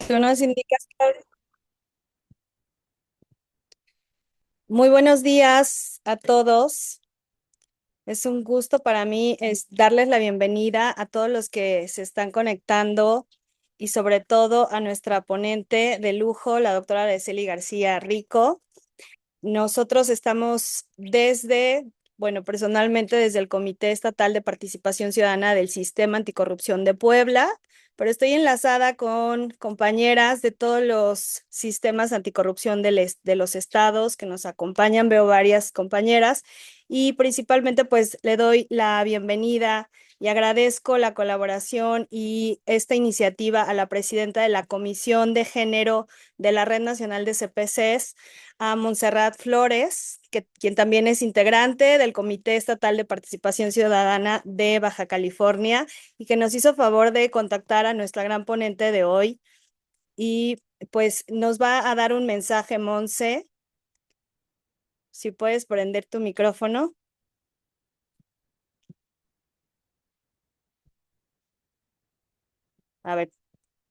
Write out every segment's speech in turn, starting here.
Tú nos indicas. Muy buenos días a todos. Es un gusto para mí darles la bienvenida a todos los que se están conectando y sobre todo a nuestra ponente de lujo, la doctora Araceli García Rico. Nosotros estamos bueno, personalmente desde el Comité Estatal de Participación Ciudadana del Sistema Anticorrupción de Puebla, pero estoy enlazada con compañeras de todos los sistemas anticorrupción de los estados que nos acompañan. Veo varias compañeras y principalmente pues le doy la bienvenida y agradezco la colaboración y esta iniciativa a la presidenta de la Comisión de Género de la Red Nacional de CPCs, a Montserrat Flores, quien también es integrante del Comité Estatal de Participación Ciudadana de Baja California y que nos hizo favor de contactar a nuestra gran ponente de hoy. Y pues nos va a dar un mensaje, Monse. Si puedes prender tu micrófono. A ver,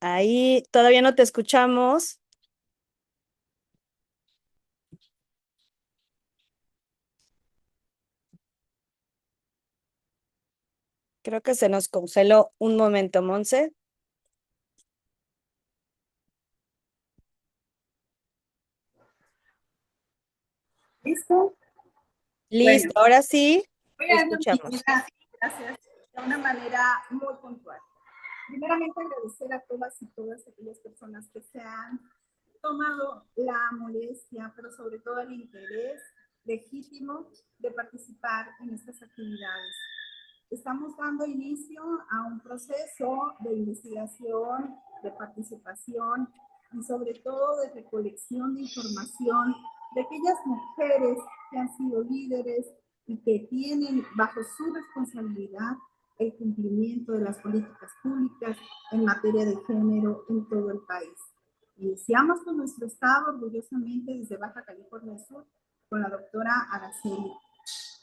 ahí todavía no te escuchamos. Creo que se nos congeló un momento, Monse. ¿Listo? Listo, Bueno, ahora sí, voy te a dar mi escuchamos. gracias de una manera muy puntual. Primeramente, agradecer a todas aquellas personas que se han tomado la molestia, pero sobre todo el interés legítimo de participar en estas actividades. Estamos dando inicio a un proceso de investigación, de participación y sobre todo de recolección de información de aquellas mujeres que han sido líderes y que tienen bajo su responsabilidad el cumplimiento de las políticas públicas en materia de género en todo el país. Iniciamos con nuestro estado orgullosamente desde Baja California Sur con la doctora Araceli.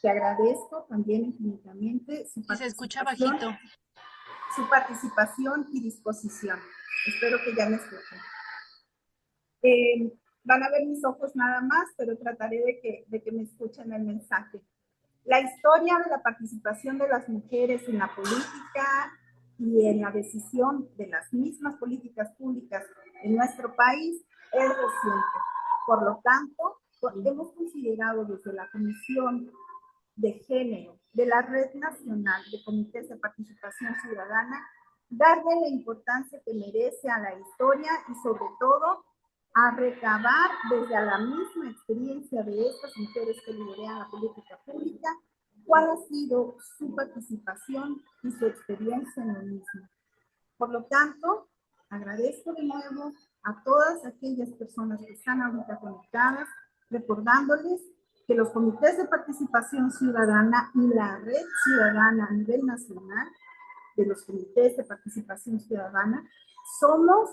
Te agradezco también infinitamente Y se escucha bajito. su participación y disposición. Espero que ya me escuchen. Van a ver mis ojos nada más, pero trataré de que me escuchen el mensaje. La historia de la participación de las mujeres en la política y en la decisión de las mismas políticas públicas en nuestro país es reciente. Por lo tanto, hemos considerado desde la Comisión de Género de la Red Nacional de Comités de Participación Ciudadana darle la importancia que merece a la historia y sobre todo a recabar desde la misma experiencia de estas mujeres que lideran la política pública cuál ha sido su participación y su experiencia en lo mismo. Por lo tanto, agradezco de nuevo a todas aquellas personas que están ahorita conectadas, recordándoles que los comités de participación ciudadana y la red ciudadana a nivel nacional de los comités de participación ciudadana somos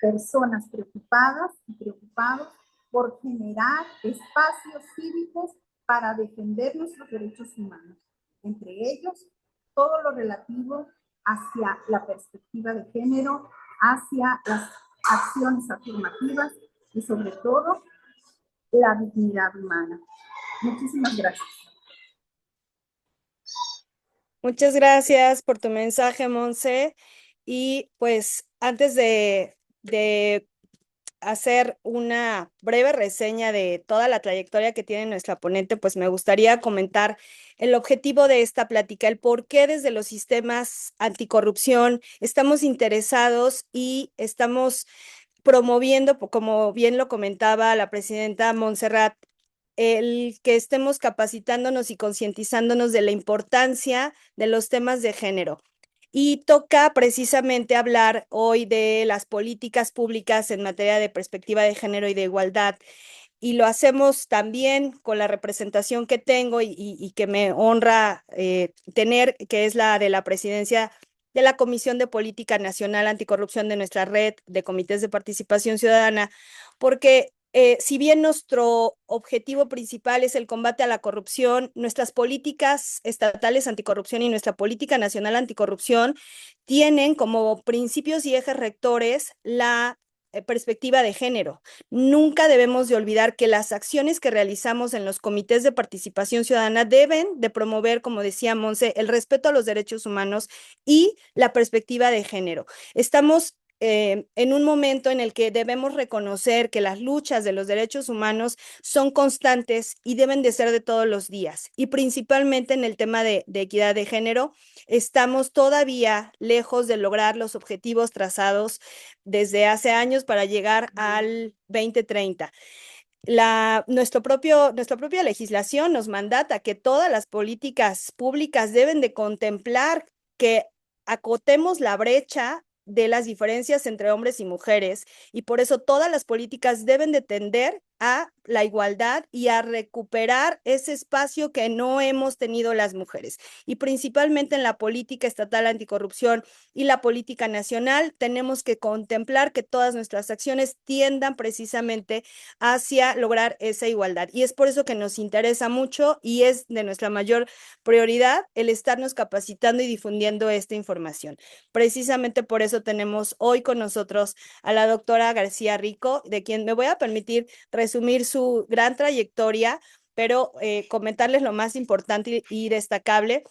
personas preocupadas y preocupados por generar espacios cívicos para defender nuestros derechos humanos, entre ellos todo lo relativo hacia la perspectiva de género, hacia las acciones afirmativas y sobre todo la dignidad humana. Muchísimas gracias. Muchas gracias por tu mensaje, Monse. Y pues antes de hacer una breve reseña de toda la trayectoria que tiene nuestra ponente, pues me gustaría comentar el objetivo de esta plática, el por qué desde los sistemas anticorrupción estamos interesados y estamos promoviendo, como bien lo comentaba la presidenta Montserrat, el que estemos capacitándonos y concientizándonos de la importancia de los temas de género. Y toca precisamente hablar hoy de las políticas públicas en materia de perspectiva de género y de igualdad. Y lo hacemos también con la representación que tengo y que me honra tener, que es la de la presidencia de la Comisión de Política Nacional Anticorrupción de nuestra red de comités de participación ciudadana, porque Si bien nuestro objetivo principal es el combate a la corrupción, nuestras políticas estatales anticorrupción y nuestra política nacional anticorrupción tienen como principios y ejes rectores la perspectiva de género. Nunca debemos de olvidar que las acciones que realizamos en los comités de participación ciudadana deben de promover, como decía Monse, el respeto a los derechos humanos y la perspectiva de género. Estamos en un momento en el que debemos reconocer que las luchas de los derechos humanos son constantes y deben de ser de todos los días. Y principalmente en el tema de equidad de género, estamos todavía lejos de lograr los objetivos trazados desde hace años para llegar al 2030. Nuestra propia legislación nos mandata que todas las políticas públicas deben de contemplar que acotemos la brecha de las diferencias entre hombres y mujeres, y por eso todas las políticas deben de tender a la igualdad y a recuperar ese espacio que no hemos tenido las mujeres. Y principalmente en la política estatal anticorrupción y la política nacional, tenemos que contemplar que todas nuestras acciones tiendan precisamente hacia lograr esa igualdad. Y es por eso que nos interesa mucho y es de nuestra mayor prioridad el estarnos capacitando y difundiendo esta información. Precisamente por eso tenemos hoy con nosotros a la doctora García Rico, de quien me voy a permitir resumir su gran trayectoria, pero comentarles lo más importante y destacable,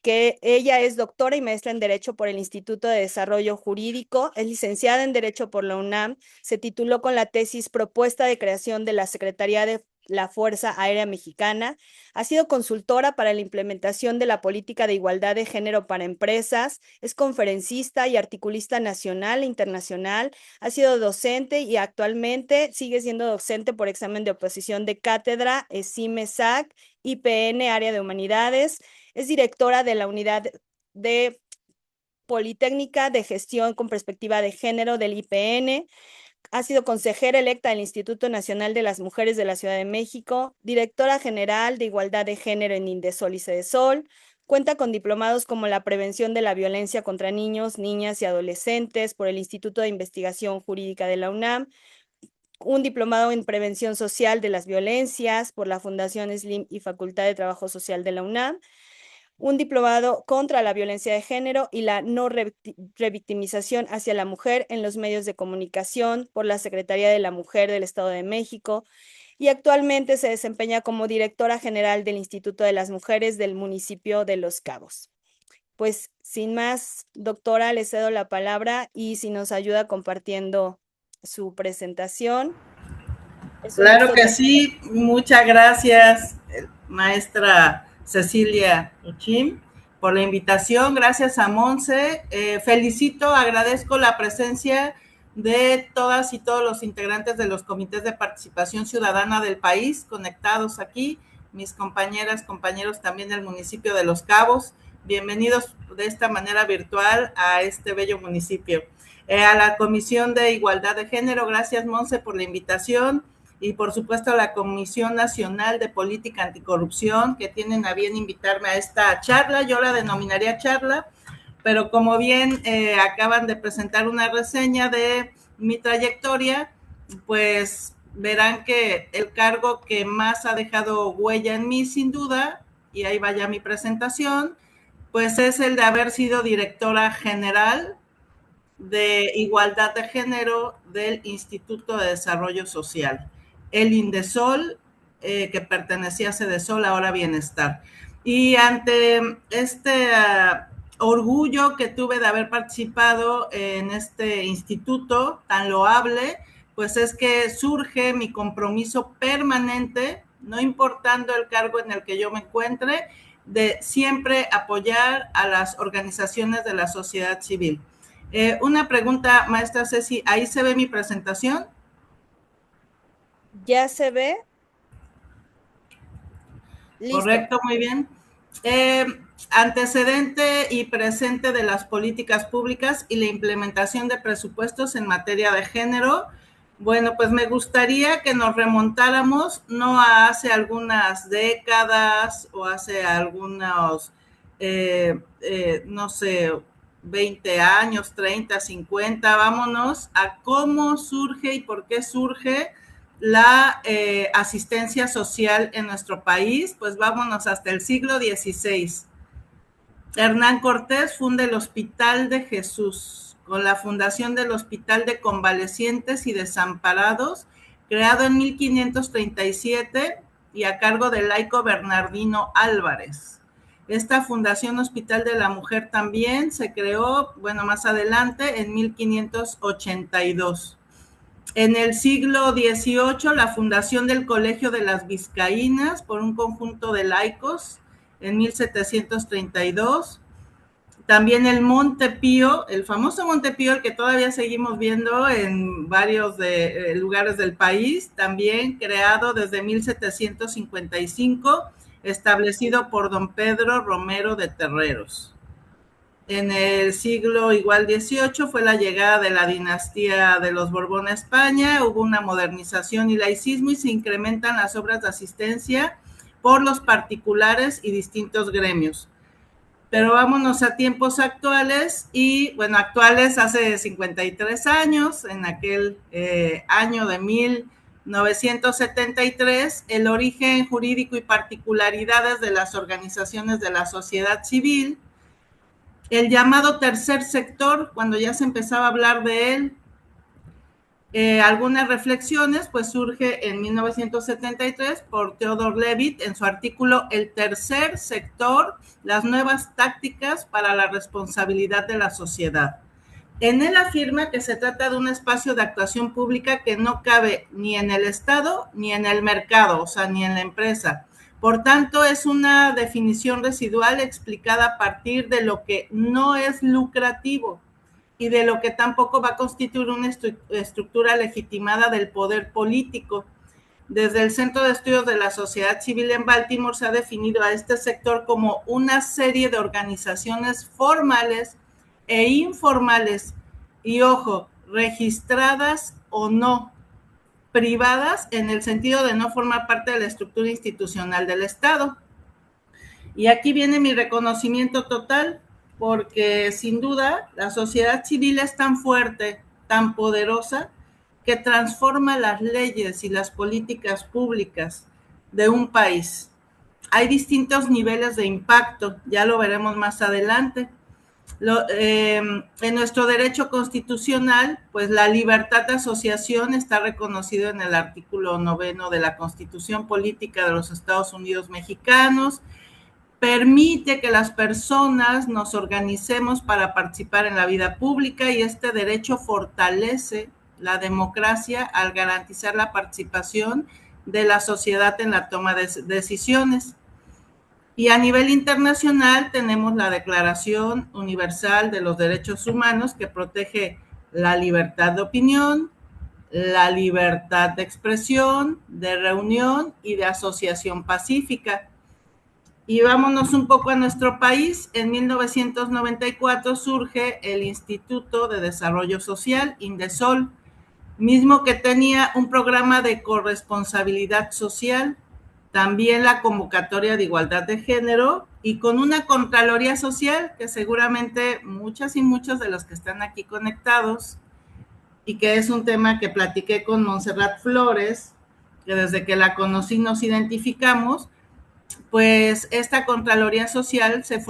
que ella es doctora y maestra en Derecho por el Instituto de Desarrollo Jurídico, es licenciada en Derecho por la UNAM, se tituló con la tesis Propuesta de creación de la Secretaría de la Fuerza Aérea Mexicana, ha sido consultora para la implementación de la política de igualdad de género para empresas, es conferencista y articulista nacional e internacional, ha sido docente y actualmente sigue siendo docente por examen de oposición de cátedra, CIME-SAC, IPN, Área de Humanidades, es directora de la Unidad de Politécnica de Gestión con Perspectiva de Género del IPN, ha sido consejera electa del Instituto Nacional de las Mujeres de la Ciudad de México, directora general de Igualdad de Género en Indesol y Cedesol, cuenta con diplomados como la prevención de la violencia contra niños, niñas y adolescentes por el Instituto de Investigación Jurídica de la UNAM, un diplomado en prevención social de las violencias por la Fundación SLIM y Facultad de Trabajo Social de la UNAM, un diplomado contra la violencia de género y la no revictimización hacia la mujer en los medios de comunicación por la Secretaría de la Mujer del Estado de México, y actualmente se desempeña como directora general del Instituto de las Mujeres del municipio de Los Cabos. Pues sin más, doctora, le cedo la palabra y si nos ayuda compartiendo su presentación. Es un Claro gusto que tener. sí, muchas gracias, maestra Cecilia Uchim, por la invitación. Gracias a Monse. Felicito, agradezco la presencia de todas y todos los integrantes de los comités de participación ciudadana del país conectados aquí, mis compañeras, compañeros también del municipio de Los Cabos. Bienvenidos de esta manera virtual a este bello municipio. A la Comisión de Igualdad de Género, gracias Monse por la invitación, y por supuesto a la Comisión Nacional de Política Anticorrupción, que tienen a bien invitarme a esta charla. Yo la denominaría charla, pero como bien acaban de presentar una reseña de mi trayectoria, pues verán que el cargo que más ha dejado huella en mí, sin duda, y ahí va ya mi presentación, pues es el de haber sido directora general de Igualdad de Género del Instituto de Desarrollo Social, el Indesol, que pertenecía a Cedesol, ahora Bienestar. Y ante este orgullo que tuve de haber participado en este instituto tan loable, pues es que surge mi compromiso permanente, no importando el cargo en el que yo me encuentre, de siempre apoyar a las organizaciones de la sociedad civil. Una pregunta, maestra Ceci, ¿ahí se ve mi presentación? ¿Ya se ve? Listo. Correcto, muy bien. Eh, Antecedente y presente de las políticas públicas y la implementación de presupuestos en materia de género. Bueno, pues me gustaría que nos remontáramos no a hace algunas décadas o hace algunos, no sé, 20 años, 30, 50, vámonos a cómo surge y por qué surge la asistencia social en nuestro país, pues vámonos hasta el siglo XVI. Hernán Cortés funda el Hospital de Jesús, con la fundación del Hospital de Convalecientes y Desamparados, creado en 1537 y a cargo del laico Bernardino Álvarez. Esta Fundación Hospital de la Mujer también se creó, bueno, más adelante, en 1582. En el siglo XVIII, la fundación del Colegio de las Vizcaínas por un conjunto de laicos en 1732. También el Monte Pío, el famoso Monte Pío, el que todavía seguimos viendo en varios lugares del país, también creado desde 1755, establecido por don Pedro Romero de Terreros. En el siglo igual XVIII fue la llegada de la dinastía de los Borbón a España, hubo una modernización y laicismo y se incrementan las obras de asistencia por los particulares y distintos gremios. Pero vámonos a tiempos actuales y, bueno, actuales hace 53 años, en aquel año de 1973, el origen jurídico y particularidades de las organizaciones de la sociedad civil, el llamado tercer sector, cuando ya se empezaba a hablar de él, algunas reflexiones, pues surge en 1973 por Theodore Levitt en su artículo El tercer sector, las nuevas tácticas para la responsabilidad de la sociedad. En él afirma que se trata de un espacio de actuación pública que no cabe ni en el Estado ni en el mercado, o sea, ni en la empresa. Por tanto, es una definición residual explicada a partir de lo que no es lucrativo y de lo que tampoco va a constituir una estructura legitimada del poder político. Desde el Centro de Estudios de la Sociedad Civil en Baltimore se ha definido a este sector como una serie de organizaciones formales e informales, y ojo, registradas o no, privadas en el sentido de no formar parte de la estructura institucional del Estado. Y aquí viene mi reconocimiento total, porque sin duda la sociedad civil es tan fuerte, tan poderosa, que transforma las leyes y las políticas públicas de un país. Hay distintos niveles de impacto, ya lo veremos más adelante. En nuestro derecho constitucional, pues la libertad de asociación está reconocido en el artículo 9 de la Constitución Política de los Estados Unidos Mexicanos. Permite que las personas nos organicemos para participar en la vida pública y este derecho fortalece la democracia al garantizar la participación de la sociedad en la toma de decisiones. Y a nivel internacional tenemos la Declaración Universal de los Derechos Humanos que protege la libertad de opinión, la libertad de expresión, de reunión y de asociación pacífica. Y vámonos un poco a nuestro país. En 1994 surge el Instituto de Desarrollo Social, INDESOL, mismo que tenía un programa de corresponsabilidad social, también la convocatoria de igualdad de género y con una Contraloría Social que seguramente muchas y muchos de los que están aquí conectados y que es un tema que platiqué con Montserrat Flores, que desde que la conocí nos identificamos, pues esta Contraloría Social se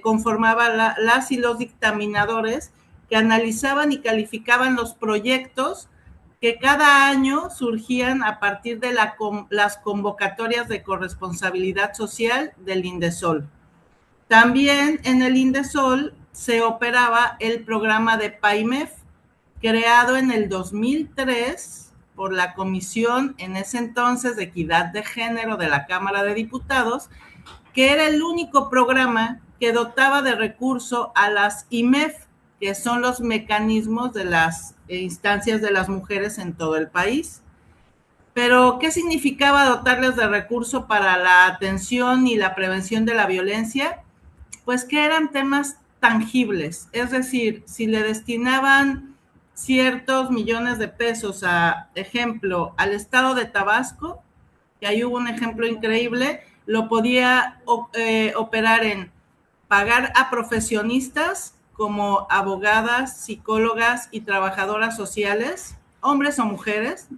conformaba las y los dictaminadores que analizaban y calificaban los proyectos que cada año surgían a partir de las convocatorias de corresponsabilidad social del INDESOL. También en el INDESOL se operaba el programa de PAIMEF, creado en el 2003 por la Comisión en ese entonces de Equidad de Género de la Cámara de Diputados, que era el único programa que dotaba de recurso a las IMEF, que son los mecanismos de las instancias de las mujeres en todo el país. Pero, ¿qué significaba dotarles de recurso para la atención y la prevención de la violencia? Pues que eran temas tangibles, es decir, si le destinaban ciertos millones de pesos a, ejemplo, al estado de Tabasco, que ahí hubo un ejemplo increíble, lo podía operar en pagar a profesionistas como abogadas, psicólogas y trabajadoras sociales, hombres o mujeres,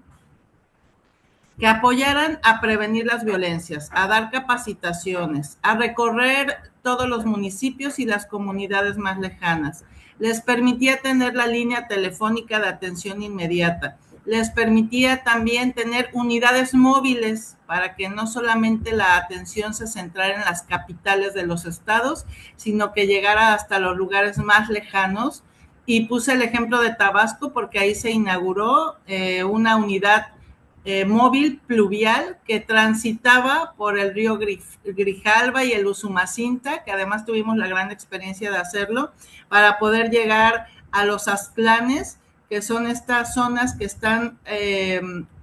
que apoyaran a prevenir las violencias, a dar capacitaciones, a recorrer todos los municipios y las comunidades más lejanas. Les permitía tener la línea telefónica de atención inmediata. Les permitía también tener unidades móviles para que no solamente la atención se centrara en las capitales de los estados, sino que llegara hasta los lugares más lejanos. Y puse el ejemplo de Tabasco porque ahí se inauguró una unidad móvil pluvial que transitaba por el río Grijalva y el Usumacinta, que además tuvimos la gran experiencia de hacerlo, para poder llegar a los Aztlanes, que son estas zonas que están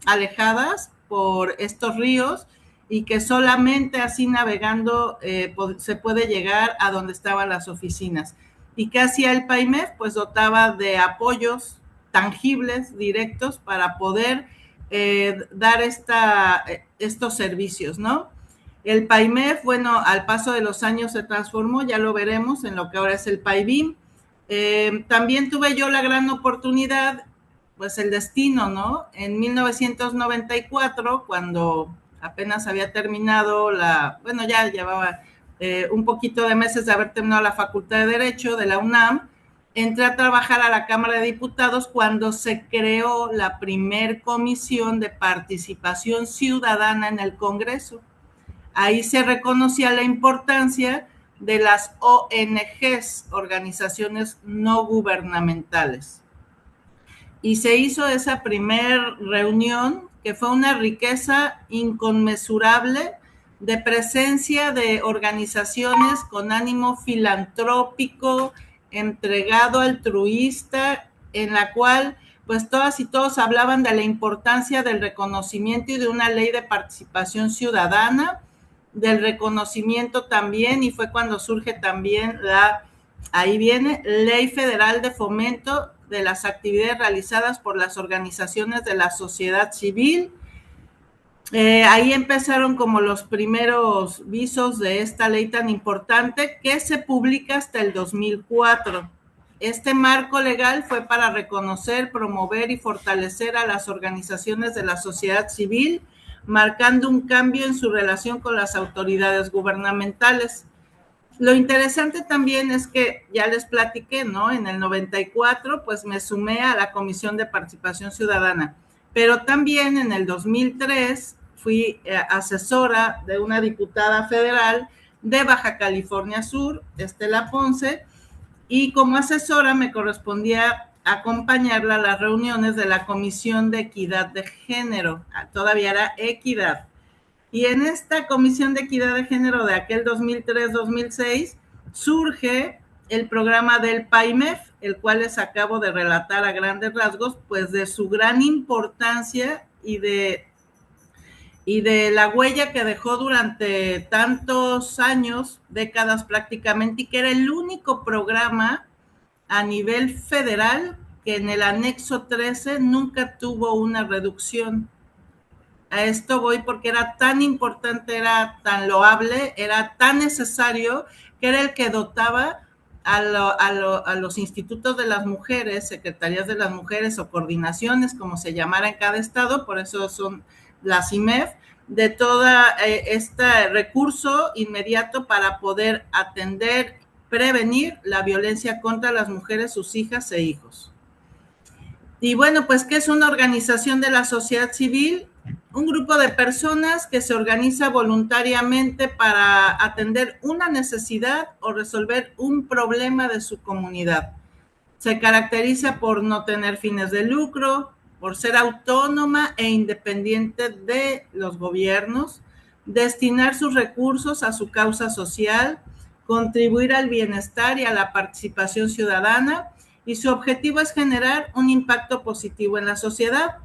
alejadas por estos ríos y que solamente así navegando se puede llegar a donde estaban las oficinas. ¿Y qué hacía el PAIMEF? Pues dotaba de apoyos tangibles, directos, para poder dar estos servicios, ¿no? El PAIMEF, bueno, al paso de los años se transformó, ya lo veremos, en lo que ahora es el PAIBIM. También tuve yo la gran oportunidad, pues el destino, ¿no? En 1994, cuando apenas había terminado bueno, ya llevaba un poquito de meses de haber terminado la Facultad de Derecho de la UNAM, entré a trabajar a la Cámara de Diputados cuando se creó la primer comisión de participación ciudadana en el Congreso. Ahí se reconocía la importancia de las ONGs, organizaciones no gubernamentales. Y se hizo esa primer reunión, que fue una riqueza inconmensurable de presencia de organizaciones con ánimo filantrópico, entregado, altruista, en la cual pues todas y todos hablaban de la importancia del reconocimiento y de una ley de participación ciudadana, del reconocimiento también, y fue cuando surge también ahí viene, Ley Federal de Fomento de las actividades realizadas por las organizaciones de la sociedad civil. Ahí empezaron como los primeros visos de esta ley tan importante que se publica hasta el 2004. Este marco legal fue para reconocer, promover y fortalecer a las organizaciones de la sociedad civil, marcando un cambio en su relación con las autoridades gubernamentales. Lo interesante también es que ya les platiqué, ¿no? En el 94, pues me sumé a la Comisión de Participación Ciudadana, pero también en el 2003 fui asesora de una diputada federal de Baja California Sur, Estela Ponce, y como asesora me correspondía acompañarla a las reuniones de la Comisión de Equidad de Género, todavía era Equidad. Y en esta Comisión de Equidad de Género de aquel 2003-2006 surge el programa del PAIMEF, el cual les acabo de relatar a grandes rasgos, pues de su gran importancia y de la huella que dejó durante tantos años, décadas prácticamente, y que era el único programa a nivel federal que en el anexo 13 nunca tuvo una reducción. A esto voy porque era tan importante, era tan loable, era tan necesario, que era el que dotaba a los institutos de las mujeres, secretarías de las mujeres o coordinaciones, como se llamara en cada estado, por eso son las IMEF, de todo este recurso inmediato para poder atender, prevenir la violencia contra las mujeres, sus hijas e hijos. Y bueno, pues, ¿qué es una organización de la sociedad civil? Un grupo de personas que se organiza voluntariamente para atender una necesidad o resolver un problema de su comunidad. Se caracteriza por no tener fines de lucro, por ser autónoma e independiente de los gobiernos, destinar sus recursos a su causa social, contribuir al bienestar y a la participación ciudadana, y su objetivo es generar un impacto positivo en la sociedad.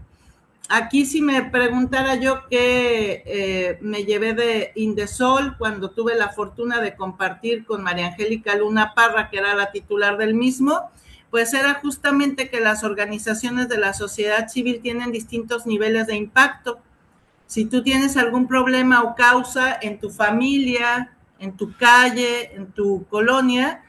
Aquí si me preguntara yo qué me llevé de Indesol cuando tuve la fortuna de compartir con María Angélica Luna Parra, que era la titular del mismo, pues era justamente que las organizaciones de la sociedad civil tienen distintos niveles de impacto. Si tú tienes algún problema o causa en tu familia, en tu calle, en tu colonia,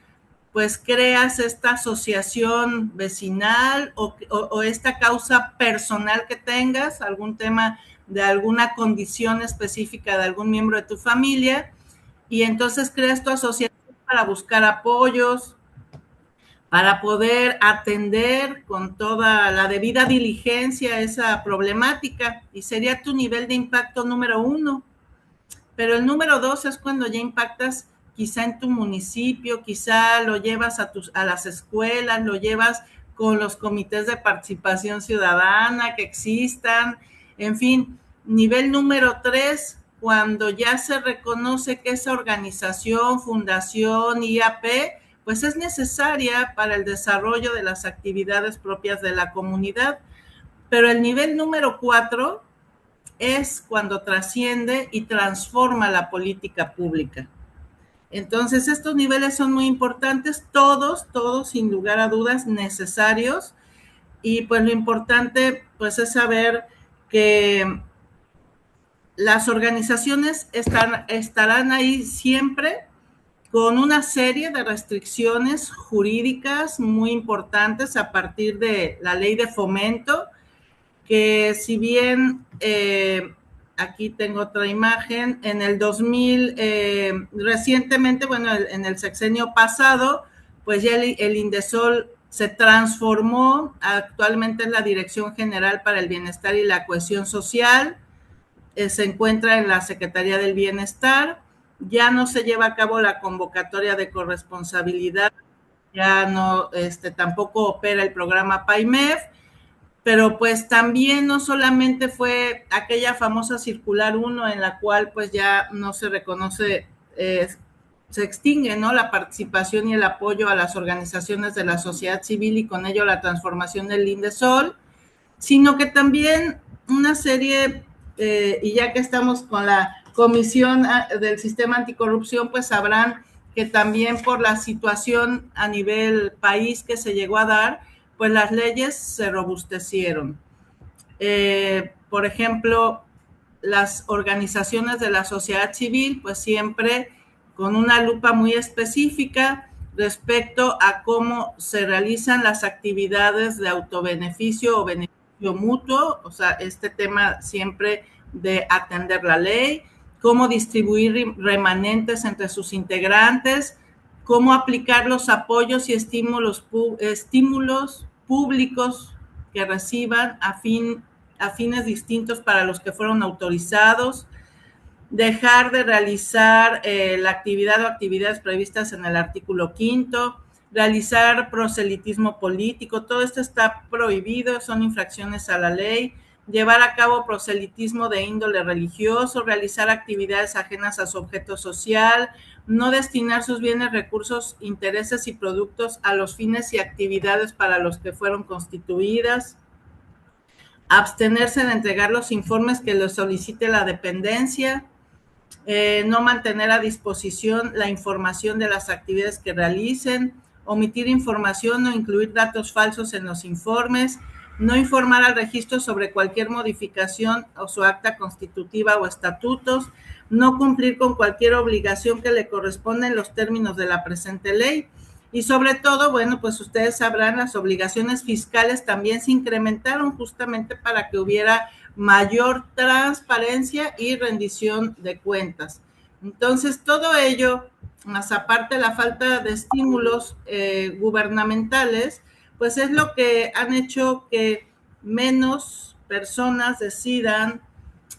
pues creas esta asociación vecinal o esta causa personal que tengas, algún tema de alguna condición específica de algún miembro de tu familia, y entonces creas tu asociación para buscar apoyos, para poder atender con toda la debida diligencia esa problemática, y sería tu nivel de impacto número 1. Pero el número 2 es cuando ya impactas quizá en tu municipio, quizá lo llevas a las escuelas, lo llevas con los comités de participación ciudadana que existan, en fin. Nivel número 3, cuando ya se reconoce que esa organización, fundación, IAP, pues es necesaria para el desarrollo de las actividades propias de la comunidad. Pero el nivel número 4 es cuando trasciende y transforma la política pública. Entonces, estos niveles son muy importantes, todos, sin lugar a dudas, necesarios, y pues lo importante pues es saber que las organizaciones estarán ahí siempre con una serie de restricciones jurídicas muy importantes a partir de la ley de fomento, que si bien aquí tengo otra imagen, en el 2000, recientemente, bueno, en el sexenio pasado, pues ya el Indesol se transformó, actualmente es la Dirección General para el Bienestar y la Cohesión Social, se encuentra en la Secretaría del Bienestar, ya no se lleva a cabo la convocatoria de corresponsabilidad, ya no, tampoco opera el programa PAIMEF, pero pues también no solamente fue aquella famosa circular 1 en la cual pues ya no se reconoce, se extingue, ¿no?, la participación y el apoyo a las organizaciones de la sociedad civil y con ello la transformación del Indesol, sino que también una serie, y ya que estamos con la Comisión del Sistema Anticorrupción, pues sabrán que también por la situación a nivel país que se llegó a dar, pues las leyes se robustecieron. Por ejemplo, las organizaciones de la sociedad civil, pues siempre con una lupa muy específica respecto a cómo se realizan las actividades de autobeneficio o beneficio mutuo, o sea, este tema siempre de atender la ley, cómo distribuir remanentes entre sus integrantes, cómo aplicar los apoyos y estímulos públicos que reciban a fines distintos para los que fueron autorizados, dejar de realizar la actividad o actividades previstas en el artículo 5º, realizar proselitismo político, todo esto está prohibido, son infracciones a la ley, llevar a cabo proselitismo de índole religioso, realizar actividades ajenas a su objeto social, no destinar sus bienes, recursos, intereses y productos a los fines y actividades para los que fueron constituidas, abstenerse de entregar los informes que les solicite la dependencia, no mantener a disposición la información de las actividades que realicen, omitir información o incluir datos falsos en los informes, no informar al registro sobre cualquier modificación o su acta constitutiva o estatutos, no cumplir con cualquier obligación que le corresponda en los términos de la presente ley. Y sobre todo, bueno, pues ustedes sabrán, las obligaciones fiscales también se incrementaron justamente para que hubiera mayor transparencia y rendición de cuentas. Entonces, todo ello, más aparte de la falta de estímulos gubernamentales, pues es lo que han hecho que menos personas decidan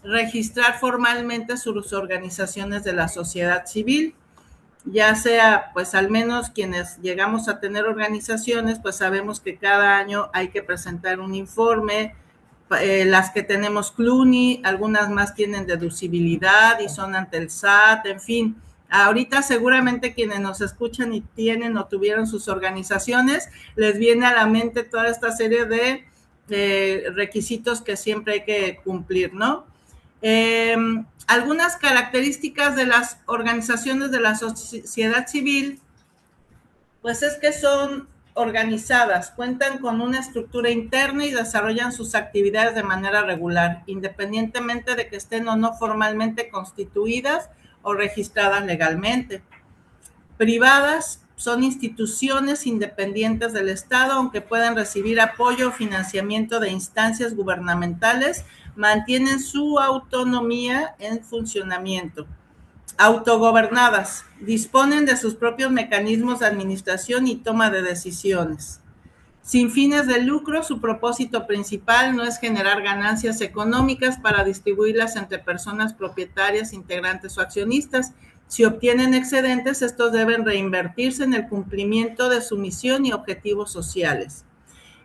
registrar formalmente sus organizaciones de la sociedad civil, ya sea, pues al menos quienes llegamos a tener organizaciones, pues sabemos que cada año hay que presentar un informe. Las que tenemos CLUNY, algunas más tienen deducibilidad y son ante el SAT, en fin. Ahorita seguramente quienes nos escuchan y tienen o tuvieron sus organizaciones, les viene a la mente toda esta serie de requisitos que siempre hay que cumplir, ¿no? Algunas características de las organizaciones de la sociedad civil, pues es que son organizadas, cuentan con una estructura interna y desarrollan sus actividades de manera regular, independientemente de que estén o no formalmente constituidas o registradas legalmente. Privadas, son instituciones independientes del Estado, aunque puedan recibir apoyo o financiamiento de instancias gubernamentales, mantienen su autonomía en funcionamiento. Autogobernadas, disponen de sus propios mecanismos de administración y toma de decisiones. Sin fines de lucro, su propósito principal no es generar ganancias económicas para distribuirlas entre personas propietarias, integrantes o accionistas. Si obtienen excedentes, estos deben reinvertirse en el cumplimiento de su misión y objetivos sociales.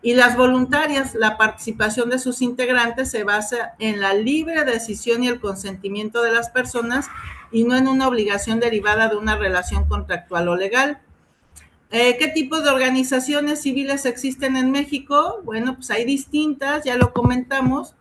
Y las voluntarias, la participación de sus integrantes se basa en la libre decisión y el consentimiento de las personas y no en una obligación derivada de una relación contractual o legal. ¿Qué tipo de organizaciones civiles existen en México? Bueno, pues hay distintas, ya lo comentamos.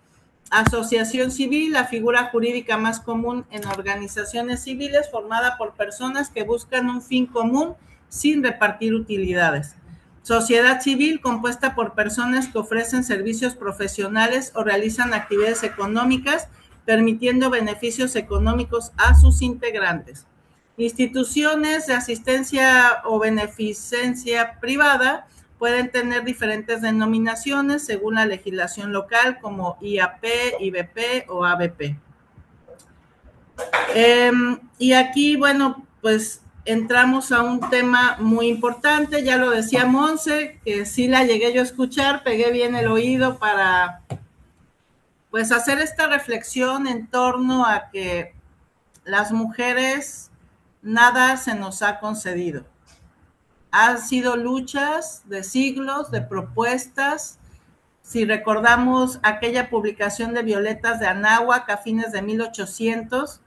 Asociación civil, la figura jurídica más común en organizaciones civiles, formada por personas que buscan un fin común sin repartir utilidades. Sociedad civil, compuesta por personas que ofrecen servicios profesionales o realizan actividades económicas, permitiendo beneficios económicos a sus integrantes. Instituciones de asistencia o beneficencia privada pueden tener diferentes denominaciones según la legislación local, como IAP, IBP o ABP. Y aquí, bueno, pues entramos a un tema muy importante, ya lo decía Monse, que sí la llegué yo a escuchar, pegué bien el oído para, pues, hacer esta reflexión en torno a que las mujeres nada se nos ha concedido. Han sido luchas de siglos, de propuestas. Si recordamos aquella publicación de Violetas de Anáhuac a fines de 1800,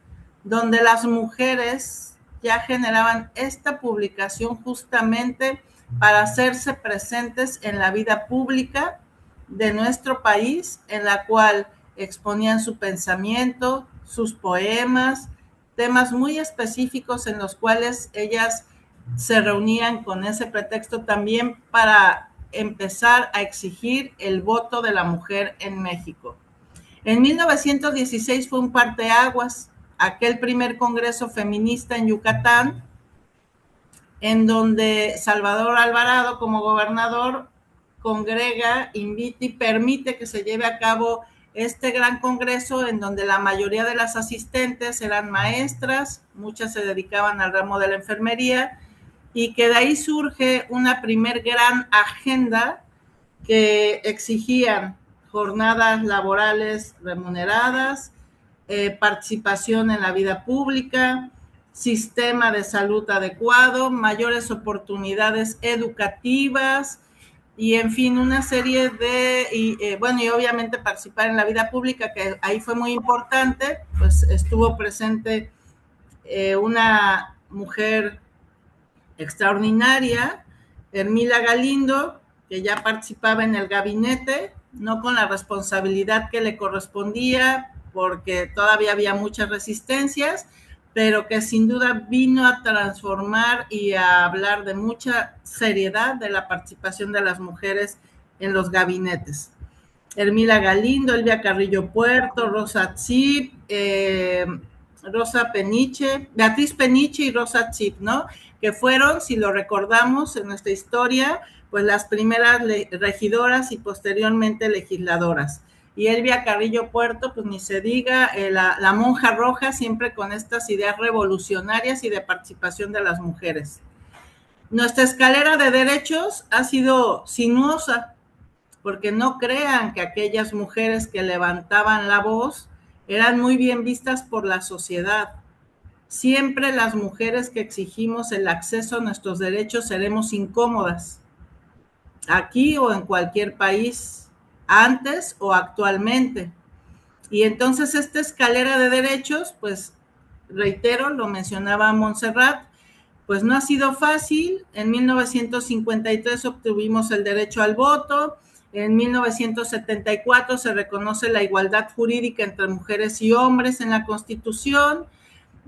donde las mujeres ya generaban esta publicación justamente para hacerse presentes en la vida pública de nuestro país, en la cual exponían su pensamiento, sus poemas, temas muy específicos en los cuales ellas se reunían con ese pretexto también para empezar a exigir el voto de la mujer en México. En 1916 fue un parteaguas, aquel primer congreso feminista en Yucatán, en donde Salvador Alvarado, como gobernador, congrega, invita y permite que se lleve a cabo este gran congreso, en donde la mayoría de las asistentes eran maestras, muchas se dedicaban al ramo de la enfermería, y que de ahí surge una primer gran agenda que exigían jornadas laborales remuneradas, participación en la vida pública, sistema de salud adecuado, mayores oportunidades educativas y, en fin, una serie de, y obviamente participar en la vida pública, que ahí fue muy importante, pues estuvo presente una mujer extraordinaria, Hermila Galindo, que ya participaba en el gabinete, no con la responsabilidad que le correspondía, porque todavía había muchas resistencias, pero que sin duda vino a transformar y a hablar de mucha seriedad de la participación de las mujeres en los gabinetes. Hermila Galindo, Elvia Carrillo Puerto, Rosa Tzip, Rosa Peniche, Beatriz Peniche y Rosa Tzip, ¿no? Que fueron, si lo recordamos en nuestra historia, pues las primeras regidoras y posteriormente legisladoras. Y Elvia Carrillo Puerto, pues ni se diga, la monja roja, siempre con estas ideas revolucionarias y de participación de las mujeres. Nuestra escalera de derechos ha sido sinuosa, porque no crean que aquellas mujeres que levantaban la voz eran muy bien vistas por la sociedad. Siempre las mujeres que exigimos el acceso a nuestros derechos seremos incómodas, aquí o en cualquier país, antes o actualmente. Y entonces esta escalera de derechos, pues reitero, lo mencionaba Montserrat, pues no ha sido fácil. En 1953 obtuvimos el derecho al voto, en 1974 se reconoce la igualdad jurídica entre mujeres y hombres en la Constitución.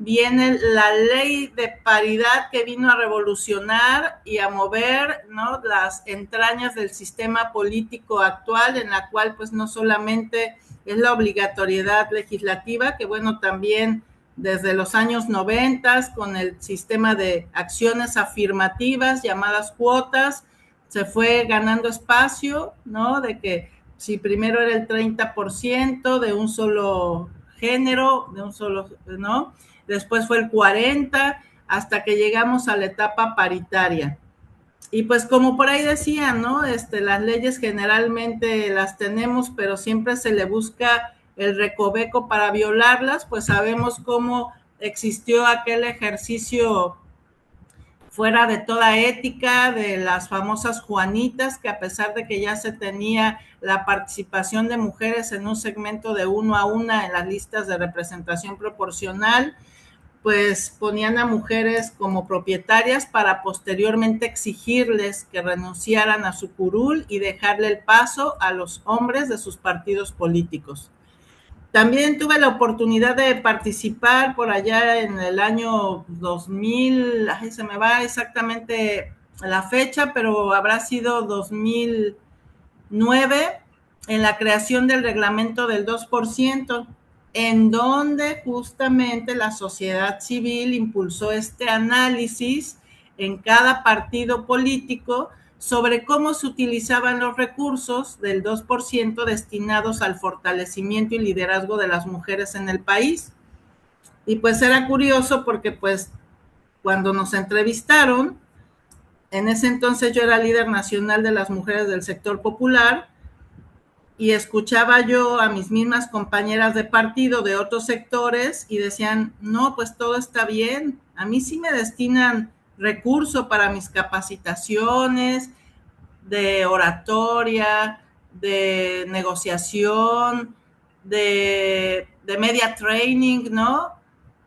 Viene la ley de paridad que vino a revolucionar y a mover, ¿no?, las entrañas del sistema político actual, en la cual pues no solamente es la obligatoriedad legislativa, que bueno, también desde los años 90 con el sistema de acciones afirmativas llamadas cuotas, se fue ganando espacio, ¿no? De que si primero era el 30% de un solo género, de un solo, ¿no? Después fue el 40%, hasta que llegamos a la etapa paritaria. Y pues como por ahí decían, ¿no? Las leyes generalmente las tenemos, pero siempre se le busca el recoveco para violarlas, pues sabemos cómo existió aquel ejercicio fuera de toda ética de las famosas Juanitas, que a pesar de que ya se tenía la participación de mujeres en un segmento de 1 a 1 en las listas de representación proporcional, pues ponían a mujeres como propietarias para posteriormente exigirles que renunciaran a su curul y dejarle el paso a los hombres de sus partidos políticos. También tuve la oportunidad de participar por allá en el año 2000, ay, se me va exactamente la fecha, pero habrá sido 2009, en la creación del reglamento del 2%, en donde justamente la sociedad civil impulsó este análisis en cada partido político sobre cómo se utilizaban los recursos del 2% destinados al fortalecimiento y liderazgo de las mujeres en el país. Y pues era curioso porque pues cuando nos entrevistaron, en ese entonces yo era líder nacional de las mujeres del sector popular, y escuchaba yo a mis mismas compañeras de partido de otros sectores y decían, no, pues todo está bien, a mí sí me destinan recursos para mis capacitaciones de oratoria, de negociación, de media training, ¿no?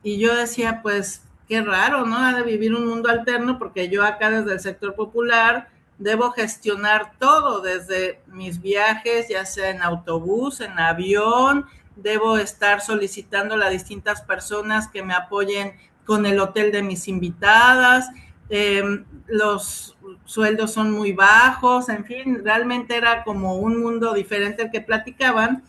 Y yo decía, pues qué raro, ¿no? Ha de vivir un mundo alterno, porque yo acá desde el sector popular debo gestionar todo, desde mis viajes, ya sea en autobús, en avión, debo estar solicitando a distintas personas que me apoyen con el hotel de mis invitadas, los sueldos son muy bajos, en fin, realmente era como un mundo diferente el que platicaban.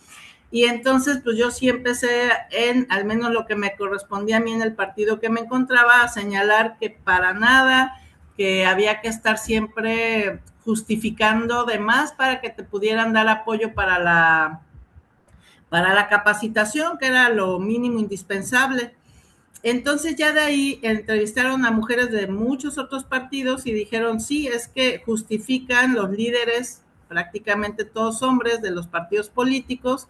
Y entonces, pues yo sí empecé en, al menos lo que me correspondía a mí en el partido que me encontraba, a señalar que para nada, que había que estar siempre justificando de más para que te pudieran dar apoyo para la capacitación, que era lo mínimo indispensable. Entonces ya de ahí entrevistaron a mujeres de muchos otros partidos y dijeron, sí, es que justifican los líderes, prácticamente todos hombres de los partidos políticos,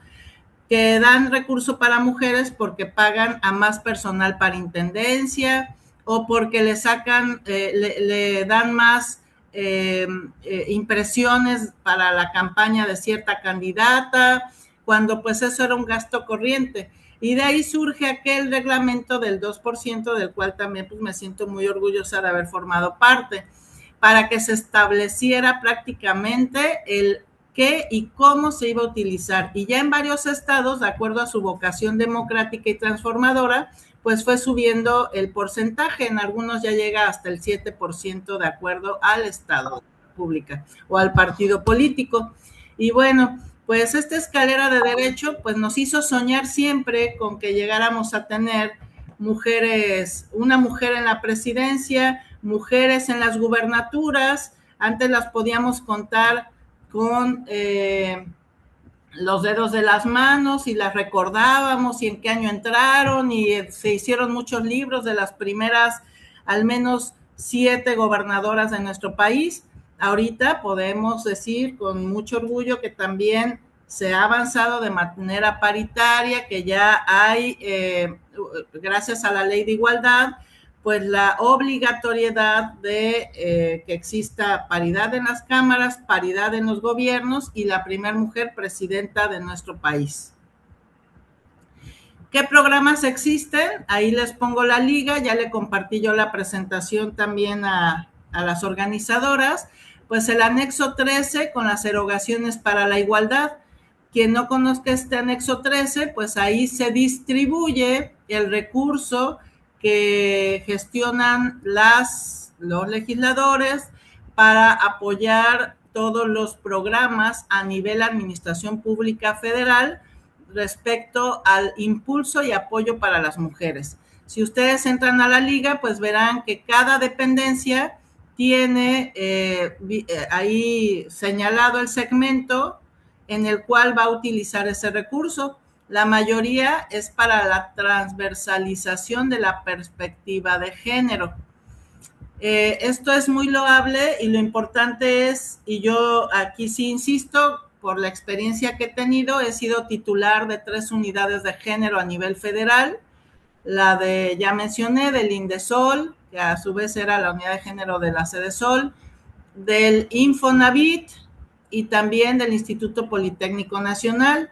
que dan recurso para mujeres porque pagan a más personal para intendencia o porque le sacan, le dan más impresiones para la campaña de cierta candidata, cuando pues eso era un gasto corriente. Y de ahí surge aquel reglamento del 2%, del cual también pues me siento muy orgullosa de haber formado parte, para que se estableciera prácticamente el qué y cómo se iba a utilizar. Y ya en varios estados, de acuerdo a su vocación democrática y transformadora, pues fue subiendo el porcentaje. En algunos ya llega hasta el 7% de acuerdo al estado pública o al partido político. Y bueno, pues esta escalera de derecho pues nos hizo soñar siempre con que llegáramos a tener mujeres, una mujer en la presidencia, mujeres en las gubernaturas. Antes las podíamos contar con los dedos de las manos y las recordábamos y en qué año entraron, y se hicieron muchos libros de las primeras al menos 7 gobernadoras de nuestro país. Ahorita podemos decir con mucho orgullo que también se ha avanzado de manera paritaria, que ya hay, gracias a la ley de igualdad, pues la obligatoriedad de que exista paridad en las cámaras, paridad en los gobiernos y la primera mujer presidenta de nuestro país. ¿Qué programas existen? Ahí les pongo la liga, ya le compartí yo la presentación también a las organizadoras. Pues el anexo 13 con las erogaciones para la igualdad. Quien no conozca este anexo 13, pues ahí se distribuye el recurso que gestionan los legisladores para apoyar todos los programas a nivel administración pública federal respecto al impulso y apoyo para las mujeres. Si ustedes entran a la liga, pues verán que cada dependencia tiene ahí señalado el segmento en el cual va a utilizar ese recurso. La mayoría es para la transversalización de la perspectiva de género. Esto es muy loable y lo importante es, y yo aquí sí insisto, por la experiencia que he tenido, he sido titular de 3 unidades de género a nivel federal, la de, ya mencioné, del INDESOL, que a su vez era la unidad de género de la CEDESOL, del Infonavit y también del Instituto Politécnico Nacional.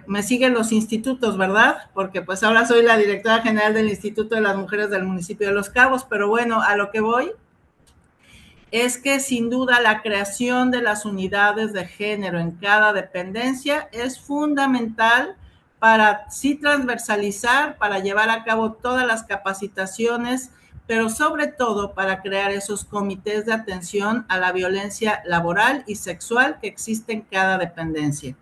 Me siguen los institutos, ¿verdad? Porque pues ahora soy la directora general del Instituto de las Mujeres del municipio de Los Cabos, pero bueno, a lo que voy es que sin duda la creación de las unidades de género en cada dependencia es fundamental para sí transversalizar, para llevar a cabo todas las capacitaciones, pero sobre todo para crear esos comités de atención a la violencia laboral y sexual que existe en cada dependencia.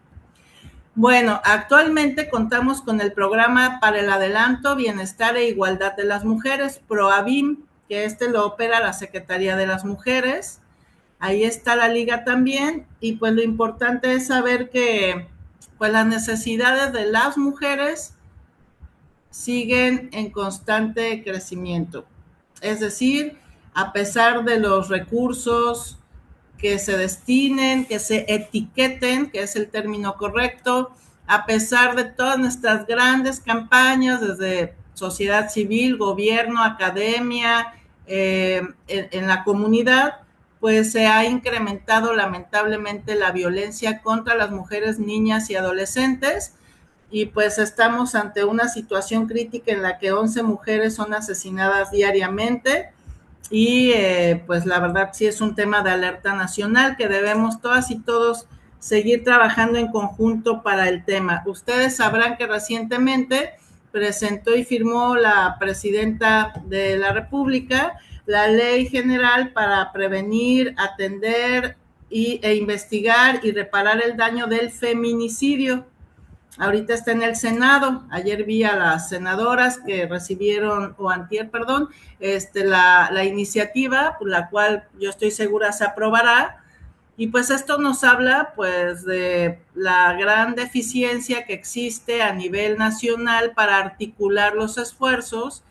Bueno, actualmente contamos con el programa para el adelanto, bienestar e igualdad de las mujeres, PROABIM, que lo opera la Secretaría de las Mujeres. Ahí está la liga también, y pues lo importante es saber que pues las necesidades de las mujeres siguen en constante crecimiento. Es decir, a pesar de los recursos que se destinen, que se etiqueten, que es el término correcto, a pesar de todas nuestras grandes campañas desde sociedad civil, gobierno, academia, en la comunidad, pues se ha incrementado lamentablemente la violencia contra las mujeres, niñas y adolescentes, y pues estamos ante una situación crítica en la que 11 mujeres son asesinadas diariamente, y pues la verdad sí es un tema de alerta nacional que debemos todas y todos seguir trabajando en conjunto para el tema. Ustedes sabrán que recientemente presentó y firmó la presidenta de la República la Ley General para prevenir, atender e investigar y reparar el daño del feminicidio. Ahorita está en el Senado. Ayer vi a las senadoras que recibieron, o antier, perdón, la iniciativa, por la cual yo estoy segura se aprobará. Y pues esto nos habla pues de la gran deficiencia que existe a nivel nacional para articular los esfuerzos,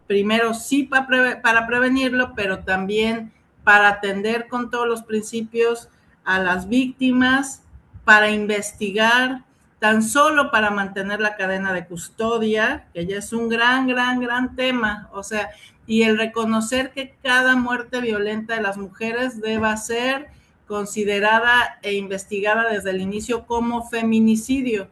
primero sí para prevenirlo, pero también para atender con todos los principios a las víctimas, para investigar, tan solo para mantener la cadena de custodia, que ya es un gran tema, o sea, y el reconocer que cada muerte violenta de las mujeres deba ser considerada e investigada desde el inicio como feminicidio.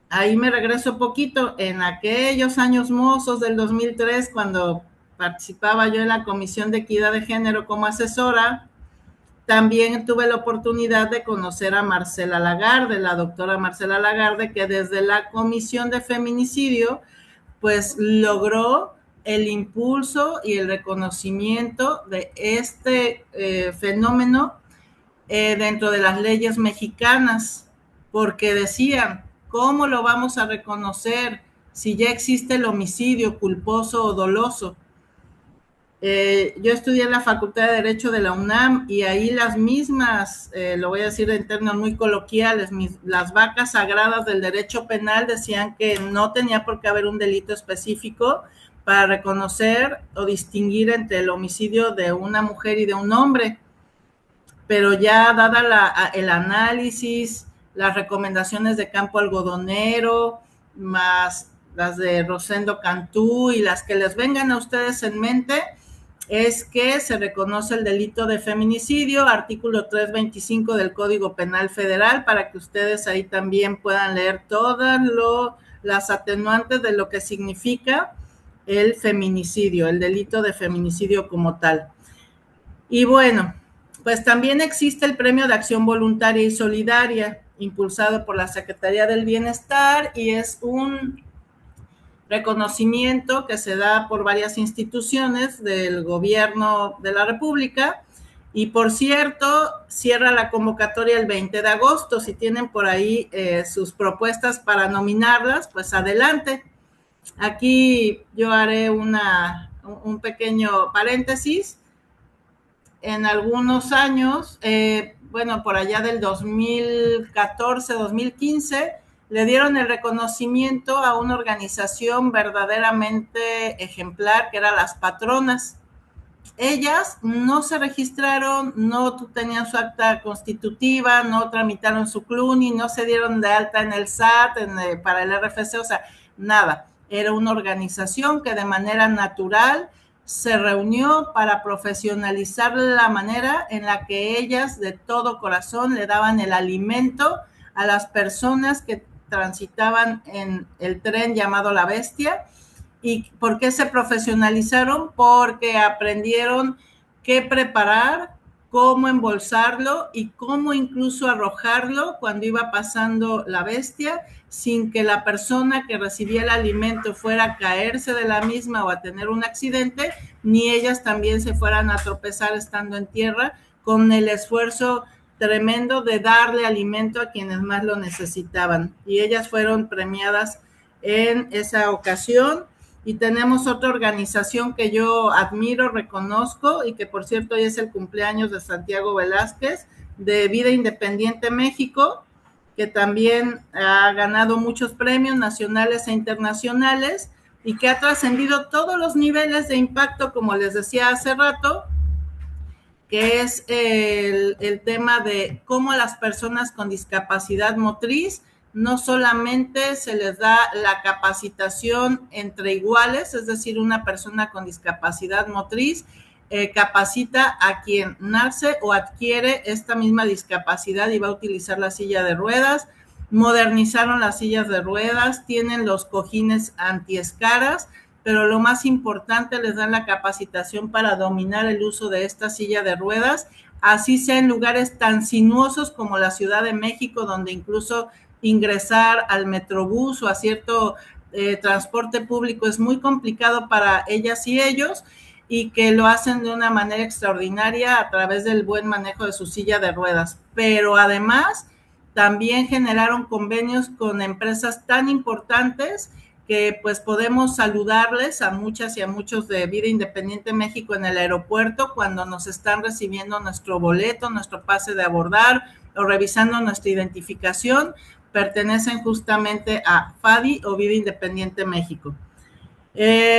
Ahí me regreso poquito, en aquellos años mozos del 2003, cuando participaba yo en la Comisión de Equidad de Género como asesora, también tuve la oportunidad de conocer a Marcela Lagarde, la doctora Marcela Lagarde, que desde la Comisión de Feminicidio, pues logró el impulso y el reconocimiento de este fenómeno dentro de las leyes mexicanas, porque decían, ¿cómo lo vamos a reconocer si ya existe el homicidio culposo o doloso? Yo estudié en la Facultad de Derecho de la UNAM y ahí las mismas, lo voy a decir en términos muy coloquiales, las vacas sagradas del derecho penal decían que no tenía por qué haber un delito específico para reconocer o distinguir entre el homicidio de una mujer y de un hombre. Pero ya dada el análisis, las recomendaciones de Campo Algodonero, más las de Rosendo Cantú y las que les vengan a ustedes en mente, es que se reconoce el delito de feminicidio, artículo 325 del Código Penal Federal, para que ustedes ahí también puedan leer todas las atenuantes de lo que significa el feminicidio, el delito de feminicidio como tal. Y bueno, pues también existe el Premio de Acción Voluntaria y Solidaria, impulsado por la Secretaría del Bienestar, y es un reconocimiento que se da por varias instituciones del gobierno de la República. Y por cierto, cierra la convocatoria el 20 de agosto. Si tienen por ahí sus propuestas para nominarlas, pues adelante. Aquí yo haré un pequeño paréntesis. En algunos años, bueno, por allá del 2014, 2015, le dieron el reconocimiento a una organización verdaderamente ejemplar, que era las patronas. Ellas no se registraron, no tenían su acta constitutiva, no tramitaron su CLUNY, no se dieron de alta en el SAT, para el RFC, o sea, nada. Era una organización que de manera natural se reunió para profesionalizar la manera en la que ellas de todo corazón le daban el alimento a las personas que transitaban en el tren llamado La Bestia. ¿Y por qué se profesionalizaron? Porque aprendieron qué preparar, cómo embolsarlo y cómo incluso arrojarlo cuando iba pasando la bestia, sin que la persona que recibía el alimento fuera a caerse de la misma o a tener un accidente, ni ellas también se fueran a tropezar estando en tierra, con el esfuerzo tremendo de darle alimento a quienes más lo necesitaban. Y ellas fueron premiadas en esa ocasión. Y tenemos otra organización que yo admiro, reconozco, y que por cierto hoy es el cumpleaños de Santiago Velázquez, de Vida Independiente México, que también ha ganado muchos premios nacionales e internacionales y que ha trascendido todos los niveles de impacto, como les decía hace rato, que es el tema de cómo las personas con discapacidad motriz no solamente se les da la capacitación entre iguales, es decir, una persona con discapacidad motriz capacita a quien nace o adquiere esta misma discapacidad y va a utilizar la silla de ruedas. Modernizaron las sillas de ruedas, tienen los cojines antiescaras, pero lo más importante, les dan la capacitación para dominar el uso de esta silla de ruedas, así sea en lugares tan sinuosos como la Ciudad de México, donde incluso ingresar al Metrobús o a cierto transporte público es muy complicado para ellas y ellos, y que lo hacen de una manera extraordinaria a través del buen manejo de su silla de ruedas. Pero además, también generaron convenios con empresas tan importantes que pues podemos saludarles a muchas y a muchos de Vida Independiente México en el aeropuerto cuando nos están recibiendo nuestro boleto, nuestro pase de abordar o revisando nuestra identificación, pertenecen justamente a FADI o Vida Independiente México.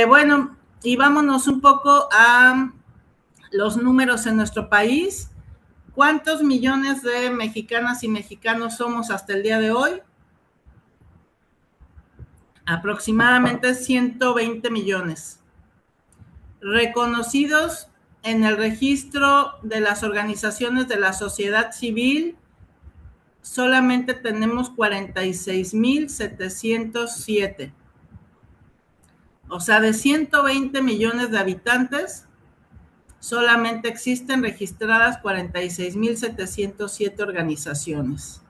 Bueno, y vámonos un poco a los números en nuestro país. ¿Cuántos millones de mexicanas y mexicanos somos hasta el día de hoy? Aproximadamente 120 millones. Reconocidos en el registro de las organizaciones de la sociedad civil, solamente tenemos 46,707. O sea, de 120 millones de habitantes, solamente existen registradas 46,707 organizaciones.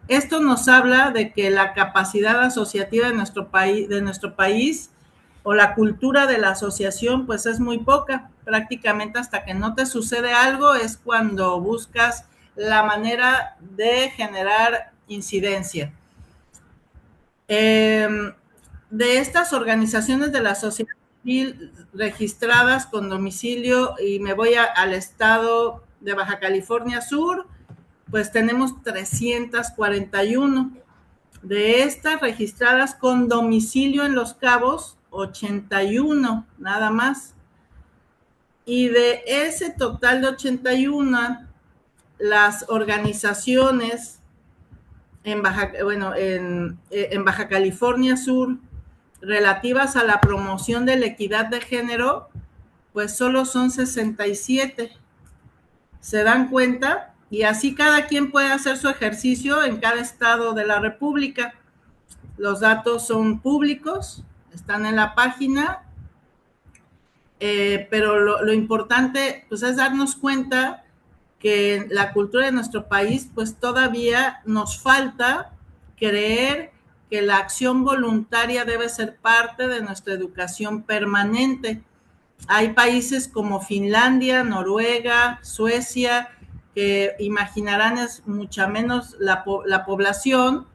Esto nos habla de que la capacidad asociativa de nuestro país o la cultura de la asociación pues es muy poca. Prácticamente hasta que no te sucede algo es cuando buscas la manera de generar incidencia. De estas organizaciones de la sociedad civil registradas con domicilio, y me voy al estado de Baja California Sur, pues tenemos 341. De estas registradas con domicilio en Los Cabos, 81, nada más. Y de ese total de 81, las organizaciones en Baja California Sur relativas a la promoción de la equidad de género, pues solo son 67. ¿Se dan cuenta? Y así cada quien puede hacer su ejercicio en cada estado de la República. Los datos son públicos, están en la página, pero lo importante pues es darnos cuenta que la cultura de nuestro país pues todavía nos falta creer que la acción voluntaria debe ser parte de nuestra educación permanente. Hay países como Finlandia, Noruega, Suecia, que imaginarán es mucha menos la población,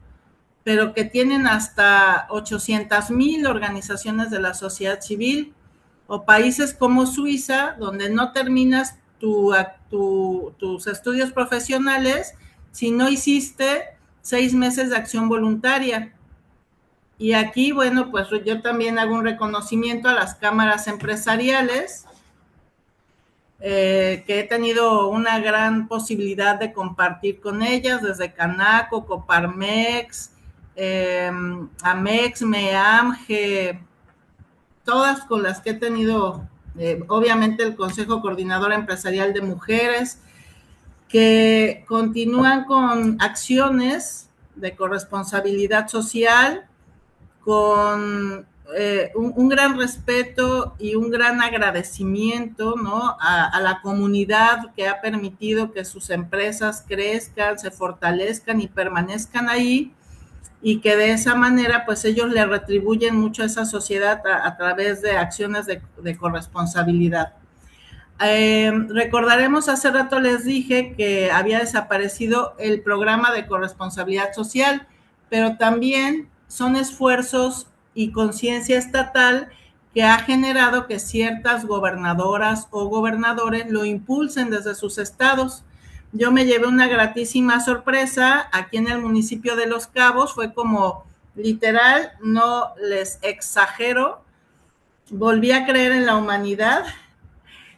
pero que tienen hasta 800,000 organizaciones de la sociedad civil, o países como Suiza, donde no terminas tus estudios profesionales si no hiciste 6 meses de acción voluntaria. Y aquí, bueno, pues yo también hago un reconocimiento a las cámaras empresariales, que he tenido una gran posibilidad de compartir con ellas, desde Canaco, Coparmex, Amex, MEAMGE, todas con las que he tenido, obviamente el Consejo Coordinador Empresarial de Mujeres, que continúan con acciones de corresponsabilidad social, con un gran respeto y un gran agradecimiento, ¿no?, a la comunidad que ha permitido que sus empresas crezcan, se fortalezcan y permanezcan ahí, y que de esa manera pues ellos le retribuyen mucho a esa sociedad a través de acciones de corresponsabilidad. Recordaremos, hace rato les dije que había desaparecido el programa de corresponsabilidad social, pero también son esfuerzos y conciencia estatal que ha generado que ciertas gobernadoras o gobernadores lo impulsen desde sus estados. Yo me llevé una gratísima sorpresa aquí en el municipio de Los Cabos, fue como literal, no les exagero, volví a creer en la humanidad,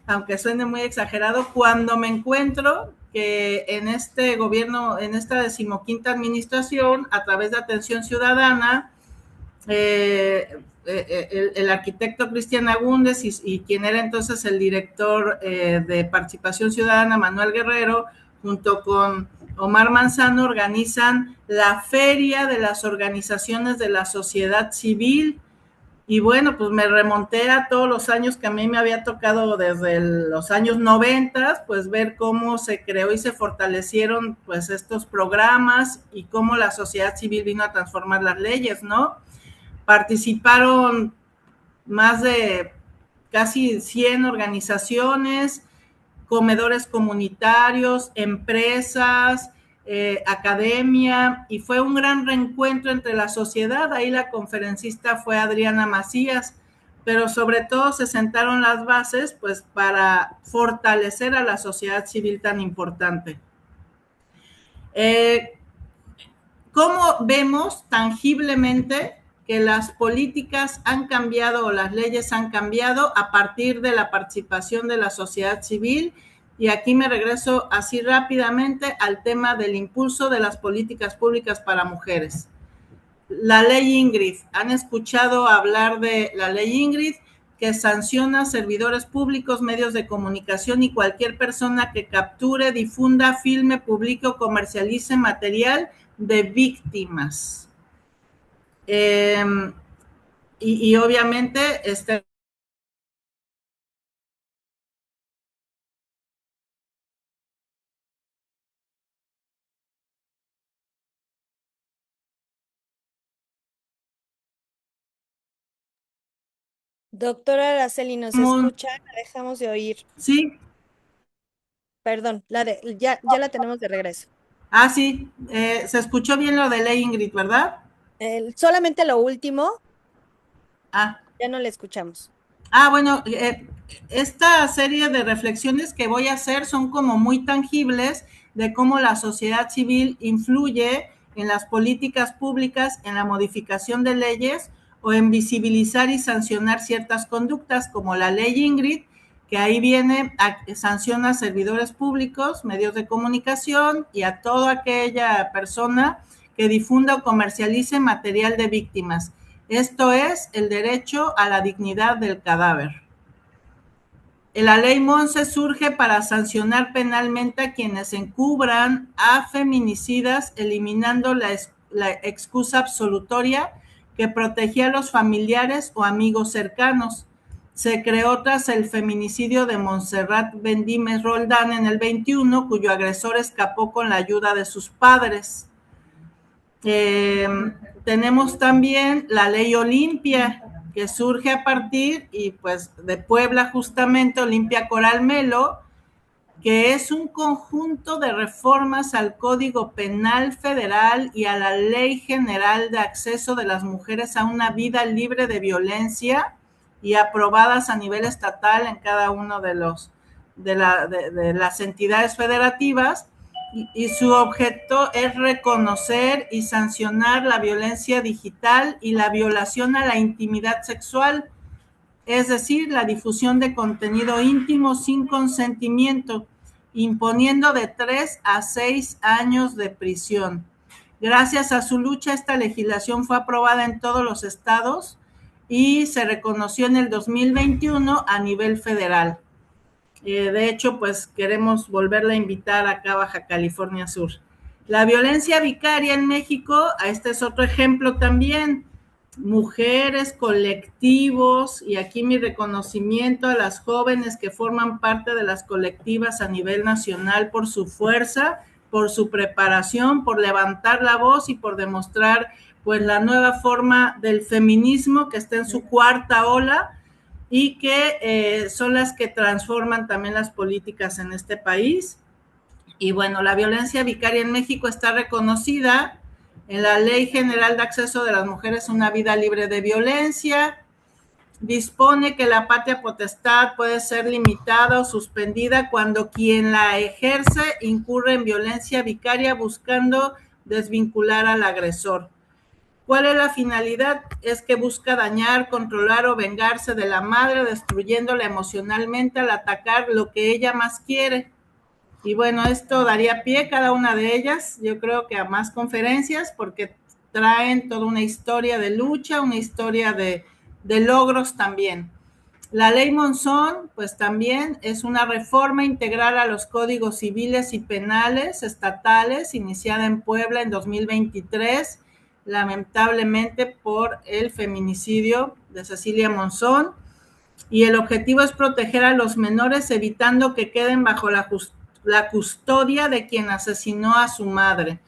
aunque suene muy exagerado, cuando me encuentro que en este gobierno, en esta 15ª administración, a través de Atención Ciudadana, el arquitecto Cristian Agúndez y quien era entonces el director de Participación Ciudadana, Manuel Guerrero, junto con Omar Manzano, organizan la Feria de las Organizaciones de la Sociedad Civil. Y bueno, pues me remonté a todos los años que a mí me había tocado desde los años 90, pues ver cómo se creó y se fortalecieron pues estos programas y cómo la sociedad civil vino a transformar las leyes, ¿no? Participaron más de casi 100 organizaciones, comedores comunitarios, empresas, academia, y fue un gran reencuentro entre la sociedad. Ahí la conferencista fue Adriana Macías, pero sobre todo se sentaron las bases pues para fortalecer a la sociedad civil tan importante. ¿Cómo vemos tangiblemente que las políticas han cambiado o las leyes han cambiado a partir de la participación de la sociedad civil? Y aquí me regreso así rápidamente al tema del impulso de las políticas públicas para mujeres. La ley Ingrid, ¿han escuchado hablar de la ley Ingrid? Que sanciona servidores públicos, medios de comunicación y cualquier persona que capture, difunda, filme, publique o comercialice material de víctimas. Y obviamente Doctora Araceli, ¿nos escucha? La dejamos de oír. Sí. Perdón, ya la tenemos de regreso. Ah, sí, se escuchó bien lo de ley Ingrid, ¿verdad? Solamente lo último, Ah. ya no le escuchamos. Bueno, esta serie de reflexiones que voy a hacer son como muy tangibles de cómo la sociedad civil influye en las políticas públicas, en la modificación de leyes o en visibilizar y sancionar ciertas conductas, como la ley Ingrid, que ahí viene, sanciona a servidores públicos, medios de comunicación y a toda aquella persona que difunda o comercialice material de víctimas. Esto es el derecho a la dignidad del cadáver. La ley Monse surge para sancionar penalmente a quienes encubran a feminicidas, eliminando la excusa absolutoria que protegía a los familiares o amigos cercanos. Se creó tras el feminicidio de Montserrat Bendímez Roldán en el 21, cuyo agresor escapó con la ayuda de sus padres. Tenemos también la ley Olimpia, que surge a partir y pues de Puebla, justamente, Olimpia Coral Melo, que es un conjunto de reformas al Código Penal Federal y a la Ley General de Acceso de las Mujeres a una Vida Libre de Violencia y aprobadas a nivel estatal en cada uno de las entidades federativas, y su objeto es reconocer y sancionar la violencia digital y la violación a la intimidad sexual, es decir, la difusión de contenido íntimo sin consentimiento, imponiendo de 3 a 6 años de prisión. Gracias a su lucha, esta legislación fue aprobada en todos los estados y se reconoció en el 2021 a nivel federal. De hecho, pues queremos volverla a invitar acá a Baja California Sur. La violencia vicaria en México, este es otro ejemplo también. Mujeres, colectivos, y aquí mi reconocimiento a las jóvenes que forman parte de las colectivas a nivel nacional por su fuerza, por su preparación, por levantar la voz y por demostrar pues la nueva forma del feminismo que está en su cuarta ola y que son las que transforman también las políticas en este país. Y bueno, la violencia vicaria en México está reconocida en la Ley General de Acceso de las Mujeres a una Vida Libre de Violencia. Dispone que la patria potestad puede ser limitada o suspendida cuando quien la ejerce incurre en violencia vicaria buscando desvincular al agresor. ¿Cuál es la finalidad? Es que busca dañar, controlar o vengarse de la madre, destruyéndola emocionalmente al atacar lo que ella más quiere. Y bueno, esto daría pie cada una de ellas, yo creo que a más conferencias, porque traen toda una historia de lucha, una historia de logros también. La ley Monzón, pues también es una reforma integral a los códigos civiles y penales estatales, iniciada en Puebla en 2023, lamentablemente por el feminicidio de Cecilia Monzón, y el objetivo es proteger a los menores evitando que queden bajo la custodia de quien asesinó a su madre.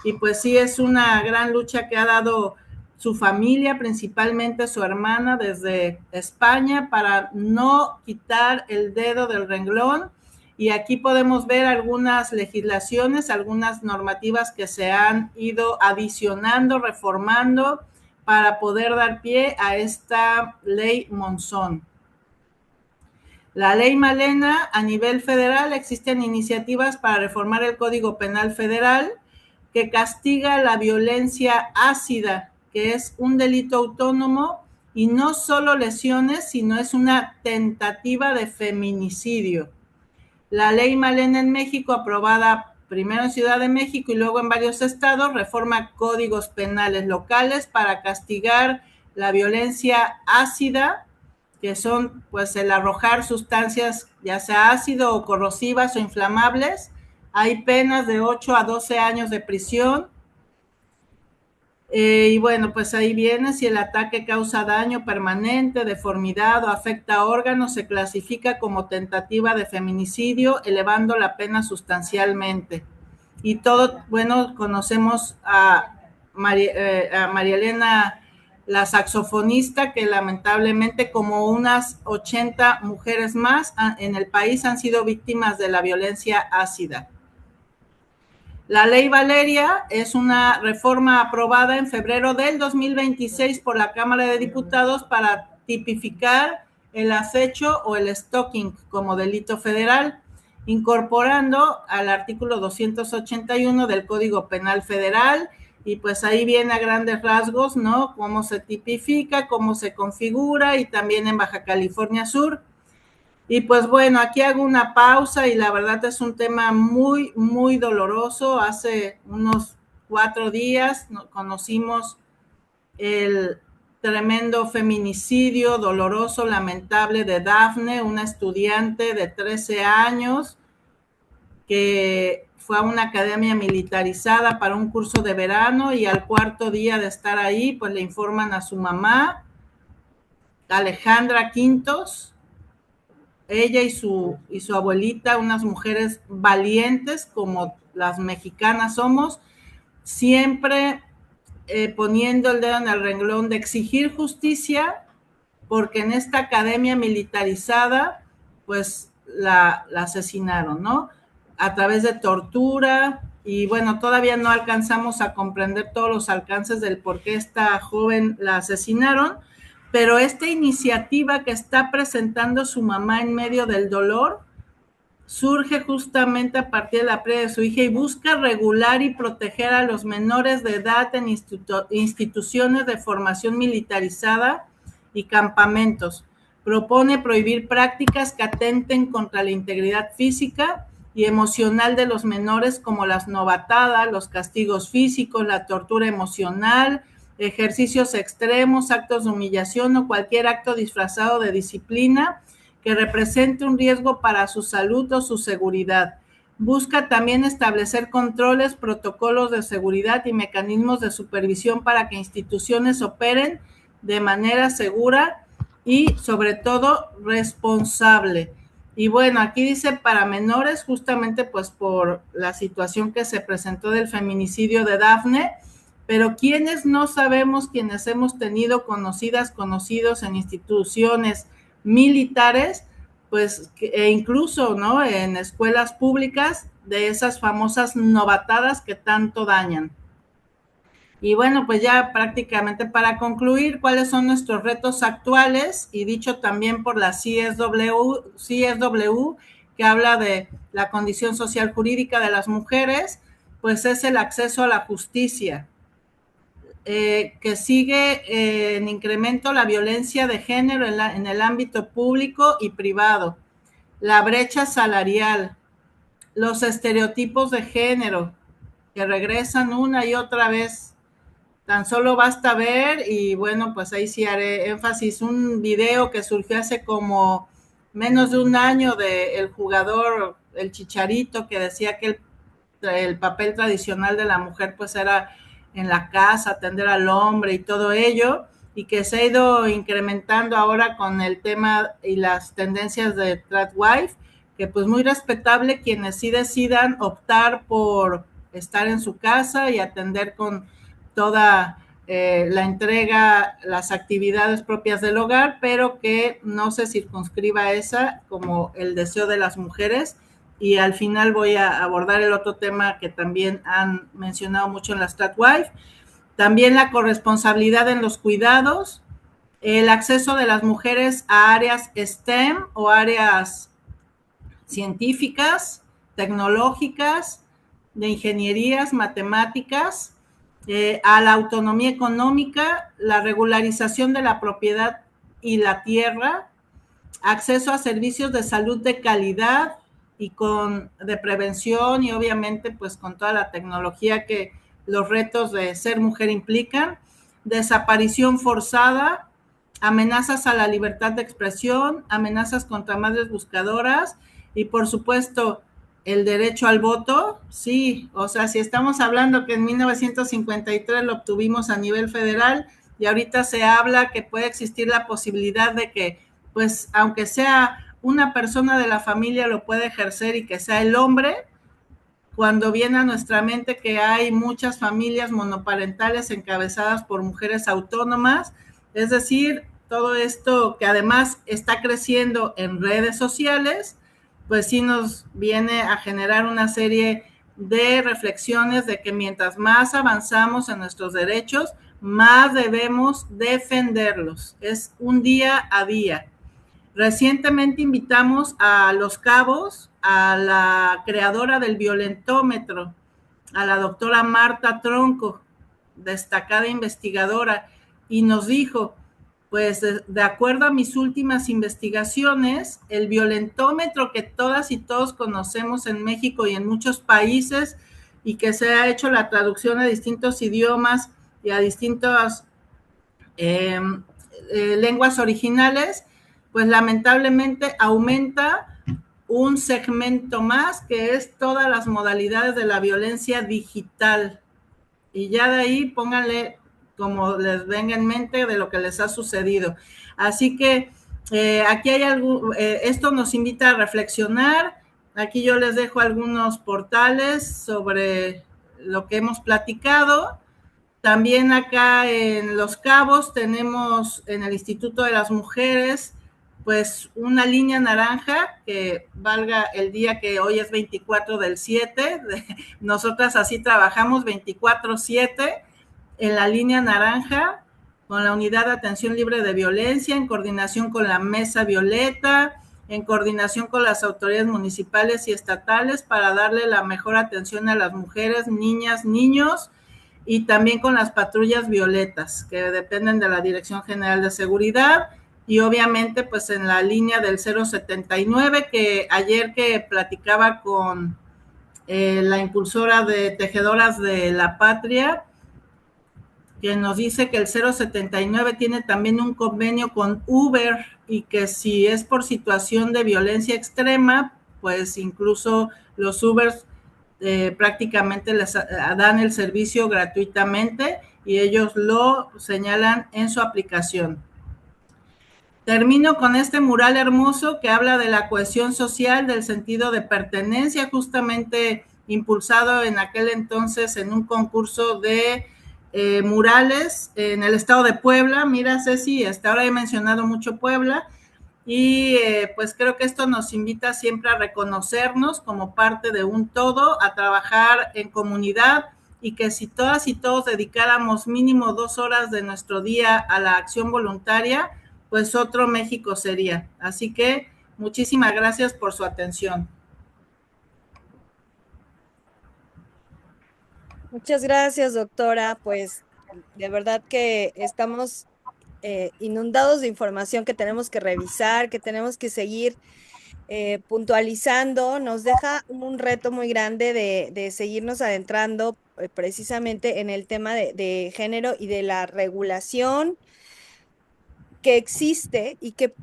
Y pues sí, es una gran lucha que ha dado su familia, principalmente su hermana desde España, para no quitar el dedo del renglón. Y aquí podemos ver algunas legislaciones, algunas normativas que se han ido adicionando, reformando para poder dar pie a esta ley Monzón. La ley Malena, a nivel federal, existen iniciativas para reformar el Código Penal Federal que castiga la violencia ácida, que es un delito autónomo y no solo lesiones, sino es una tentativa de feminicidio. La ley Malena en México, aprobada primero en Ciudad de México y luego en varios estados, reforma códigos penales locales para castigar la violencia ácida, que son pues el arrojar sustancias ya sea ácido o corrosivas o inflamables. Hay penas de 8 a 12 años de prisión. Y bueno, pues ahí viene, si el ataque causa daño permanente, deformidad o afecta órganos, se clasifica como tentativa de feminicidio, elevando la pena sustancialmente. Y todo, bueno, conocemos a María Elena, la saxofonista, que lamentablemente como unas 80 mujeres más en el país han sido víctimas de la violencia ácida. La ley Valeria es una reforma aprobada en febrero del 2026 por la Cámara de Diputados para tipificar el acecho o el stalking como delito federal, incorporando al artículo 281 del Código Penal Federal. Y pues ahí viene a grandes rasgos, ¿no? Cómo se tipifica, cómo se configura, y también en Baja California Sur. Y pues bueno, aquí hago una pausa y la verdad es un tema muy, muy doloroso. Hace unos 4 días conocimos el tremendo feminicidio doloroso, lamentable de Dafne, una estudiante de 13 años que fue a una academia militarizada para un curso de verano, y al 4º día de estar ahí, pues le informan a su mamá, Alejandra Quintos, ella y su abuelita, unas mujeres valientes como las mexicanas somos, siempre poniendo el dedo en el renglón de exigir justicia, porque en esta academia militarizada, pues la asesinaron, ¿no? A través de tortura, y bueno, todavía no alcanzamos a comprender todos los alcances del por qué esta joven la asesinaron, pero esta iniciativa que está presentando su mamá en medio del dolor surge justamente a partir de la pérdida de su hija y busca regular y proteger a los menores de edad en instituciones de formación militarizada y campamentos. Propone prohibir prácticas que atenten contra la integridad física y emocional de los menores, como las novatadas, los castigos físicos, la tortura emocional, ejercicios extremos, actos de humillación o cualquier acto disfrazado de disciplina que represente un riesgo para su salud o su seguridad. Busca también establecer controles, protocolos de seguridad y mecanismos de supervisión para que instituciones operen de manera segura y, sobre todo, responsable. Y bueno, aquí dice para menores, justamente pues por la situación que se presentó del feminicidio de Dafne, pero quienes no sabemos, quienes hemos tenido conocidas, conocidos en instituciones militares, pues incluso, ¿no?, en escuelas públicas, de esas famosas novatadas que tanto dañan. Y bueno, pues ya prácticamente para concluir, ¿cuáles son nuestros retos actuales? Y dicho también por la CSW, que habla de la condición social jurídica de las mujeres, pues es el acceso a la justicia, que sigue en incremento la violencia de género en el ámbito público y privado, la brecha salarial, los estereotipos de género que regresan una y otra vez. Tan solo basta ver, y bueno, pues ahí sí haré énfasis, un video que surgió hace como menos de un año de el jugador, el Chicharito, que decía que el papel tradicional de la mujer pues era en la casa, atender al hombre y todo ello, y que se ha ido incrementando ahora con el tema y las tendencias de tradwife, que pues muy respetable quienes sí decidan optar por estar en su casa y atender con toda la entrega, las actividades propias del hogar, pero que no se circunscriba esa como el deseo de las mujeres. Y al final voy a abordar el otro tema que también han mencionado mucho en la StatWife, también la corresponsabilidad en los cuidados, el acceso de las mujeres a áreas STEM o áreas científicas, tecnológicas, de ingenierías, matemáticas, a la autonomía económica, la regularización de la propiedad y la tierra, acceso a servicios de salud de calidad y de prevención, y obviamente pues con toda la tecnología que los retos de ser mujer implican, desaparición forzada, amenazas a la libertad de expresión, amenazas contra madres buscadoras y por supuesto el derecho al voto. Sí, o sea, si estamos hablando que en 1953 lo obtuvimos a nivel federal y ahorita se habla que puede existir la posibilidad de que, pues, aunque sea una persona de la familia lo puede ejercer y que sea el hombre, cuando viene a nuestra mente que hay muchas familias monoparentales encabezadas por mujeres autónomas, es decir, todo esto que además está creciendo en redes sociales, pues sí nos viene a generar una serie de reflexiones de que mientras más avanzamos en nuestros derechos, más debemos defenderlos. Es un día a día. Recientemente invitamos a Los Cabos a la creadora del violentómetro, a la doctora Marta Tronco, destacada investigadora, y nos dijo, pues de acuerdo a mis últimas investigaciones, el violentómetro que todas y todos conocemos en México y en muchos países, y que se ha hecho la traducción a distintos idiomas y a distintas lenguas originales, pues lamentablemente aumenta un segmento más, que es todas las modalidades de la violencia digital. Y ya de ahí pónganle como les venga en mente de lo que les ha sucedido. Así que aquí hay algo, esto nos invita a reflexionar. Aquí yo les dejo algunos portales sobre lo que hemos platicado. También acá en Los Cabos tenemos en el Instituto de las Mujeres pues una línea naranja que valga el día que hoy es 24/7, nosotras así trabajamos 24/7 en la línea naranja, con la Unidad de Atención Libre de Violencia, en coordinación con la Mesa Violeta, en coordinación con las autoridades municipales y estatales para darle la mejor atención a las mujeres, niñas, niños, y también con las patrullas violetas, que dependen de la Dirección General de Seguridad, y obviamente pues en la línea del 079, que ayer que platicaba con la impulsora de Tejedoras de la Patria, que nos dice que el 079 tiene también un convenio con Uber y que si es por situación de violencia extrema, pues incluso los Ubers prácticamente les dan el servicio gratuitamente y ellos lo señalan en su aplicación. Termino con este mural hermoso que habla de la cohesión social, del sentido de pertenencia, justamente impulsado en aquel entonces en un concurso de murales en el estado de Puebla. Mira, Ceci, hasta ahora he mencionado mucho Puebla, y pues creo que esto nos invita siempre a reconocernos como parte de un todo, a trabajar en comunidad, y que si todas y todos dedicáramos mínimo 2 horas de nuestro día a la acción voluntaria, pues otro México sería. Así que muchísimas gracias por su atención. Muchas gracias, doctora. Pues de verdad que estamos inundados de información que tenemos que revisar, que tenemos que seguir puntualizando. Nos deja un reto muy grande de seguirnos adentrando precisamente en el tema de género y de la regulación que existe y que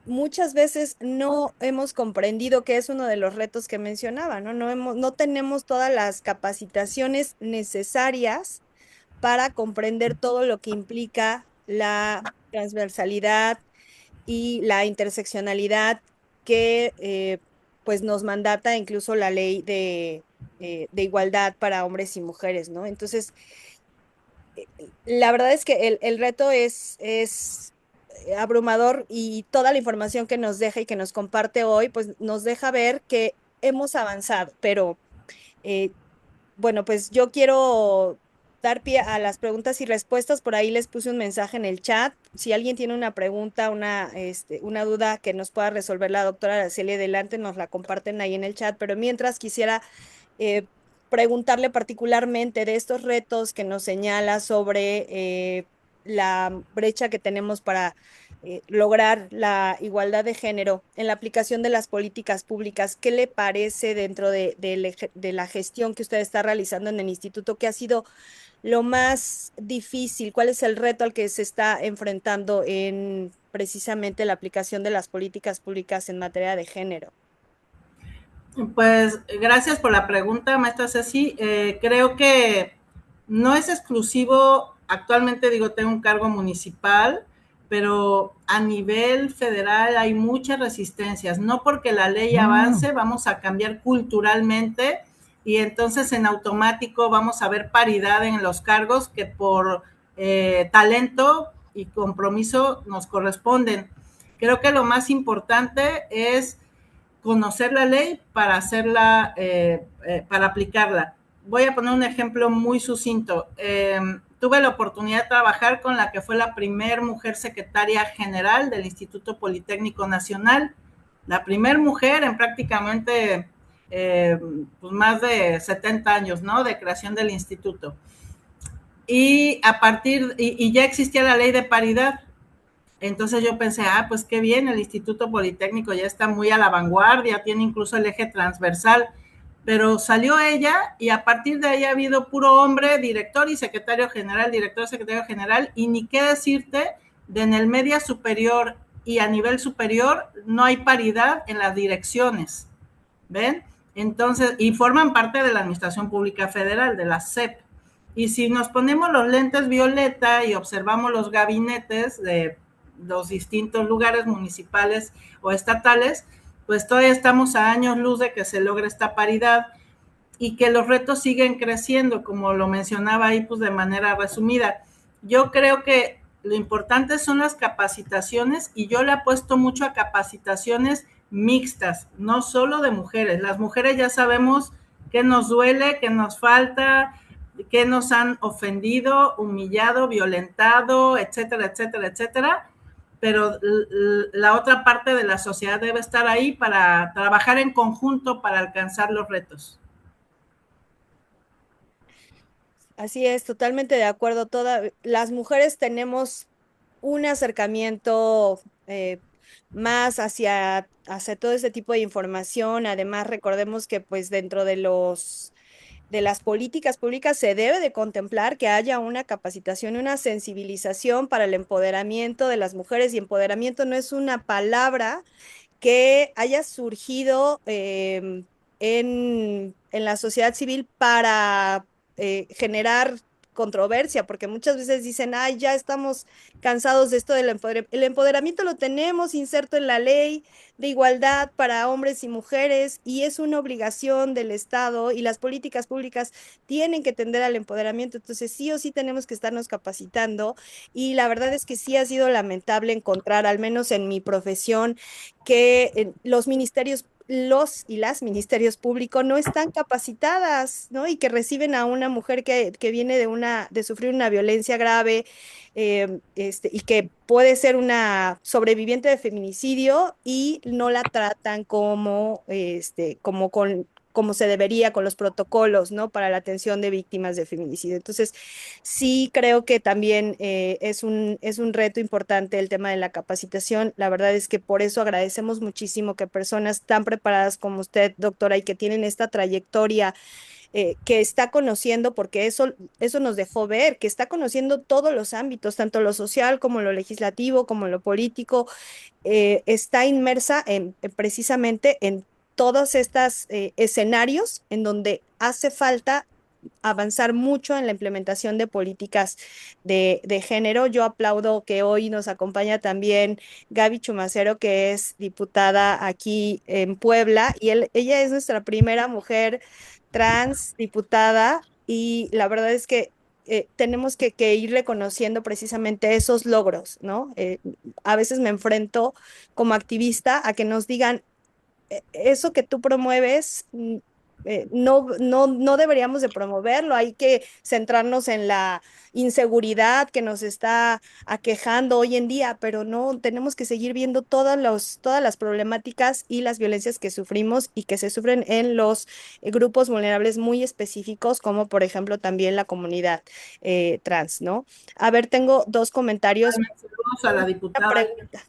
muchas veces no hemos comprendido, que es uno de los retos que mencionaba, ¿no? No tenemos todas las capacitaciones necesarias para comprender todo lo que implica la transversalidad y la interseccionalidad que pues nos mandata incluso la ley de igualdad para hombres y mujeres, ¿no? Entonces, la verdad es que el reto es abrumador, y toda la información que nos deja y que nos comparte hoy, pues nos deja ver que hemos avanzado, pero eh, bueno, pues yo quiero dar pie a las preguntas y respuestas. Por ahí les puse un mensaje en el chat. Si alguien tiene una pregunta, una duda que nos pueda resolver la doctora Araceli, adelante, nos la comparten ahí en el chat. Pero mientras quisiera eh, preguntarle particularmente de estos retos que nos señala sobre la brecha que tenemos para lograr la igualdad de género en la aplicación de las políticas públicas. ¿Qué le parece dentro de la gestión que usted está realizando en el instituto? ¿Qué ha sido lo más difícil? ¿Cuál es el reto al que se está enfrentando en precisamente la aplicación de las políticas públicas en materia de género? Pues gracias por la pregunta, maestra Ceci. Creo que no es exclusivo, actualmente digo, tengo un cargo municipal, pero a nivel federal hay muchas resistencias. No porque la ley avance vamos a cambiar culturalmente y entonces en automático vamos a ver paridad en los cargos que por talento y compromiso nos corresponden. Creo que lo más importante es conocer la ley para hacerla, para aplicarla. Voy a poner un ejemplo muy sucinto. Tuve la oportunidad de trabajar con la que fue la primer mujer secretaria general del Instituto Politécnico Nacional, la primer mujer en prácticamente pues más de 70 años, ¿no?, de creación del instituto. Y ya existía la ley de paridad. Entonces yo pensé, pues qué bien, el Instituto Politécnico ya está muy a la vanguardia, tiene incluso el eje transversal, pero salió ella y a partir de ahí ha habido puro hombre, director y secretario general, y ni qué decirte, en el media superior y a nivel superior no hay paridad en las direcciones, ¿ven? Entonces, y forman parte de la Administración Pública Federal, de la SEP. Y si nos ponemos los lentes violeta y observamos los gabinetes de los distintos lugares municipales o estatales, pues todavía estamos a años luz de que se logre esta paridad y que los retos siguen creciendo, como lo mencionaba ahí pues de manera resumida. Yo creo que lo importante son las capacitaciones y yo le apuesto mucho a capacitaciones mixtas, no solo de mujeres. Las mujeres ya sabemos qué nos duele, qué nos falta, qué nos han ofendido, humillado, violentado, etcétera, etcétera, etcétera. Pero la otra parte de la sociedad debe estar ahí para trabajar en conjunto para alcanzar los retos. Así es, totalmente de acuerdo. Las mujeres tenemos un acercamiento más hacia todo ese tipo de información. Además, recordemos que pues dentro de las políticas públicas se debe de contemplar que haya una capacitación, una sensibilización para el empoderamiento de las mujeres, y empoderamiento no es una palabra que haya surgido en la sociedad civil para generar controversia, porque muchas veces dicen, ay, ya estamos cansados de esto del empoderamiento. El empoderamiento lo tenemos inserto en la ley de igualdad para hombres y mujeres, y es una obligación del Estado, y las políticas públicas tienen que tender al empoderamiento. Entonces sí o sí tenemos que estarnos capacitando, y la verdad es que sí ha sido lamentable encontrar, al menos en mi profesión, que los ministerios, los y las ministerios públicos no están capacitadas, ¿no? Y que reciben a una mujer que viene de sufrir una violencia grave, y que puede ser una sobreviviente de feminicidio, y no la tratan como se debería, con los protocolos, ¿no? Para la atención de víctimas de feminicidio. Entonces, sí creo que también es un reto importante el tema de la capacitación. La verdad es que por eso agradecemos muchísimo que personas tan preparadas como usted, doctora, y que tienen esta trayectoria, que está conociendo, porque eso nos dejó ver, que está conociendo todos los ámbitos, tanto lo social como lo legislativo, como lo político, está inmersa precisamente en todos estos escenarios en donde hace falta avanzar mucho en la implementación de políticas de género. Yo aplaudo que hoy nos acompaña también Gaby Chumacero, que es diputada aquí en Puebla, y ella es nuestra primera mujer trans diputada, y la verdad es que tenemos que ir reconociendo precisamente esos logros, ¿no? A veces me enfrento como activista a que nos digan, eso que tú promueves, no deberíamos de promoverlo, hay que centrarnos en la inseguridad que nos está aquejando hoy en día, pero no, tenemos que seguir viendo todas las problemáticas y las violencias que sufrimos y que se sufren en los grupos vulnerables muy específicos, como por ejemplo también la comunidad trans, ¿no? A ver, tengo dos comentarios. Saludos a la Una diputada. pregunta.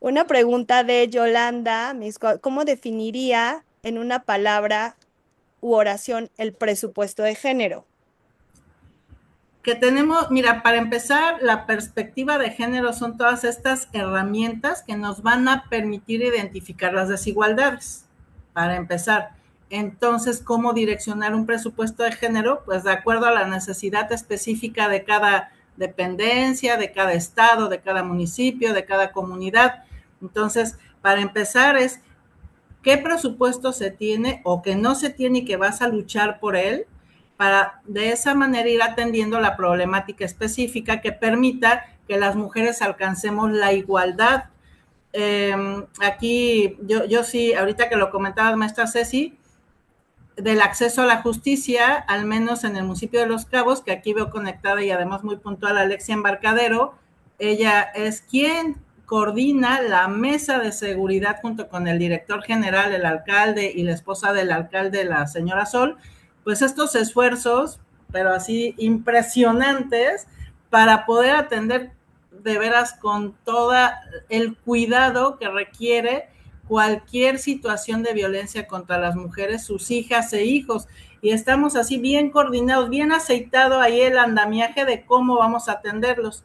Una pregunta de Yolanda Misco, ¿cómo definiría en una palabra u oración el presupuesto de género? Que tenemos, mira, para empezar, la perspectiva de género son todas estas herramientas que nos van a permitir identificar las desigualdades, para empezar. Entonces, ¿cómo direccionar un presupuesto de género? Pues de acuerdo a la necesidad específica de cada dependencia, de cada estado, de cada municipio, de cada comunidad. Entonces, para empezar es qué presupuesto se tiene o que no se tiene y que vas a luchar por él, para de esa manera ir atendiendo la problemática específica que permita que las mujeres alcancemos la igualdad. Aquí yo sí, ahorita que lo comentaba maestra Ceci, del acceso a la justicia, al menos en el municipio de Los Cabos, que aquí veo conectada y además muy puntual Alexia Embarcadero, ella es quien coordina la mesa de seguridad junto con el director general, el alcalde y la esposa del alcalde, la señora Sol, pues estos esfuerzos, pero así impresionantes, para poder atender de veras con todo el cuidado que requiere cualquier situación de violencia contra las mujeres, sus hijas e hijos. Y estamos así bien coordinados, bien aceitado ahí el andamiaje de cómo vamos a atenderlos.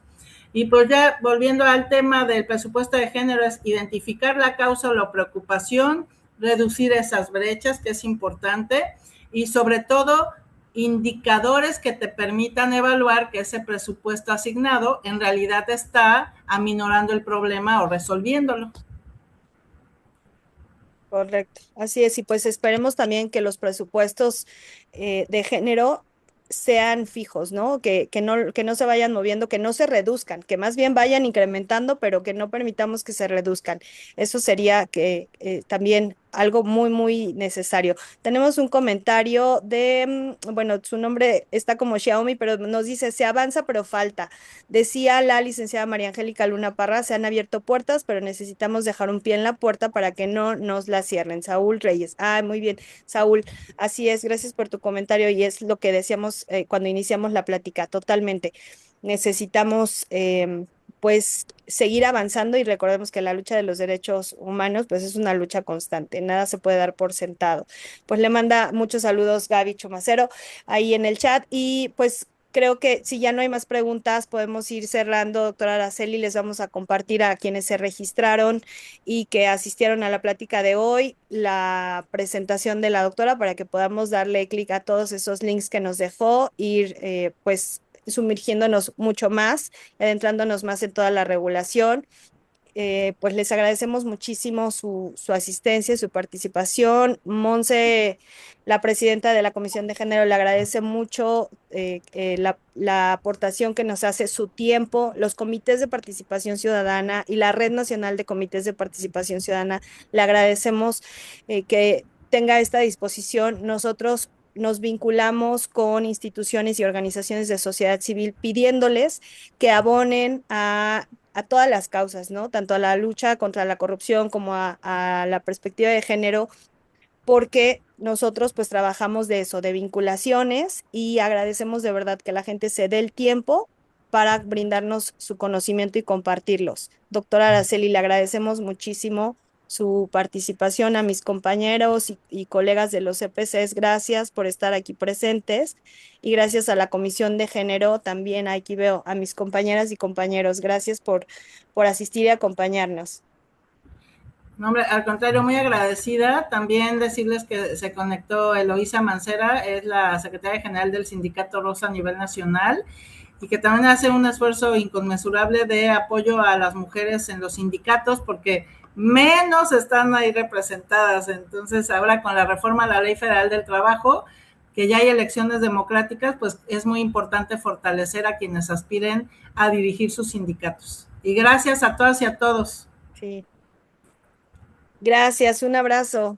Y pues ya volviendo al tema del presupuesto de género, es identificar la causa o la preocupación, reducir esas brechas, que es importante, y sobre todo indicadores que te permitan evaluar que ese presupuesto asignado en realidad está aminorando el problema o resolviéndolo. Correcto, así es, y pues esperemos también que los presupuestos de género sean fijos, ¿no? Que no se vayan moviendo, que no se reduzcan, que más bien vayan incrementando, pero que no permitamos que se reduzcan. Eso sería que también algo muy, muy necesario. Tenemos un comentario de, bueno, su nombre está como Xiaomi, pero nos dice, se avanza, pero falta. Decía la licenciada María Angélica Luna Parra, se han abierto puertas, pero necesitamos dejar un pie en la puerta para que no nos la cierren. Saúl Reyes. Ah, muy bien, Saúl. Así es, gracias por tu comentario y es lo que decíamos cuando iniciamos la plática, totalmente. Necesitamos pues seguir avanzando y recordemos que la lucha de los derechos humanos pues es una lucha constante, nada se puede dar por sentado. Pues le manda muchos saludos Gaby Chumacero ahí en el chat y pues creo que si ya no hay más preguntas, podemos ir cerrando, doctora Araceli. Les vamos a compartir a quienes se registraron y que asistieron a la plática de hoy, la presentación de la doctora para que podamos darle clic a todos esos links que nos dejó, ir pues sumergiéndonos mucho más, adentrándonos más en toda la regulación. Pues les agradecemos muchísimo su asistencia, su participación. Monse, la presidenta de la Comisión de Género, le agradece mucho la aportación que nos hace, su tiempo, los comités de participación ciudadana y la Red Nacional de Comités de Participación Ciudadana. Le agradecemos que tenga esta disposición. Nosotros nos vinculamos con instituciones y organizaciones de sociedad civil pidiéndoles que abonen a todas las causas, ¿no? Tanto a la lucha contra la corrupción como a la perspectiva de género, porque nosotros pues trabajamos de eso, de vinculaciones y agradecemos de verdad que la gente se dé el tiempo para brindarnos su conocimiento y compartirlos. Doctora Araceli, le agradecemos muchísimo su participación a mis compañeros y colegas de los CPCs. Gracias por estar aquí presentes y gracias a la Comisión de Género también aquí veo a mis compañeras y compañeros. Gracias por asistir y acompañarnos. No, hombre, al contrario, muy agradecida. También decirles que se conectó Eloísa Mancera, es la secretaria general del Sindicato Rosa a nivel nacional y que también hace un esfuerzo inconmensurable de apoyo a las mujeres en los sindicatos porque menos están ahí representadas. Entonces, ahora con la reforma a la Ley Federal del Trabajo, que ya hay elecciones democráticas, pues es muy importante fortalecer a quienes aspiren a dirigir sus sindicatos. Y gracias a todas y a todos. Sí. Gracias, un abrazo.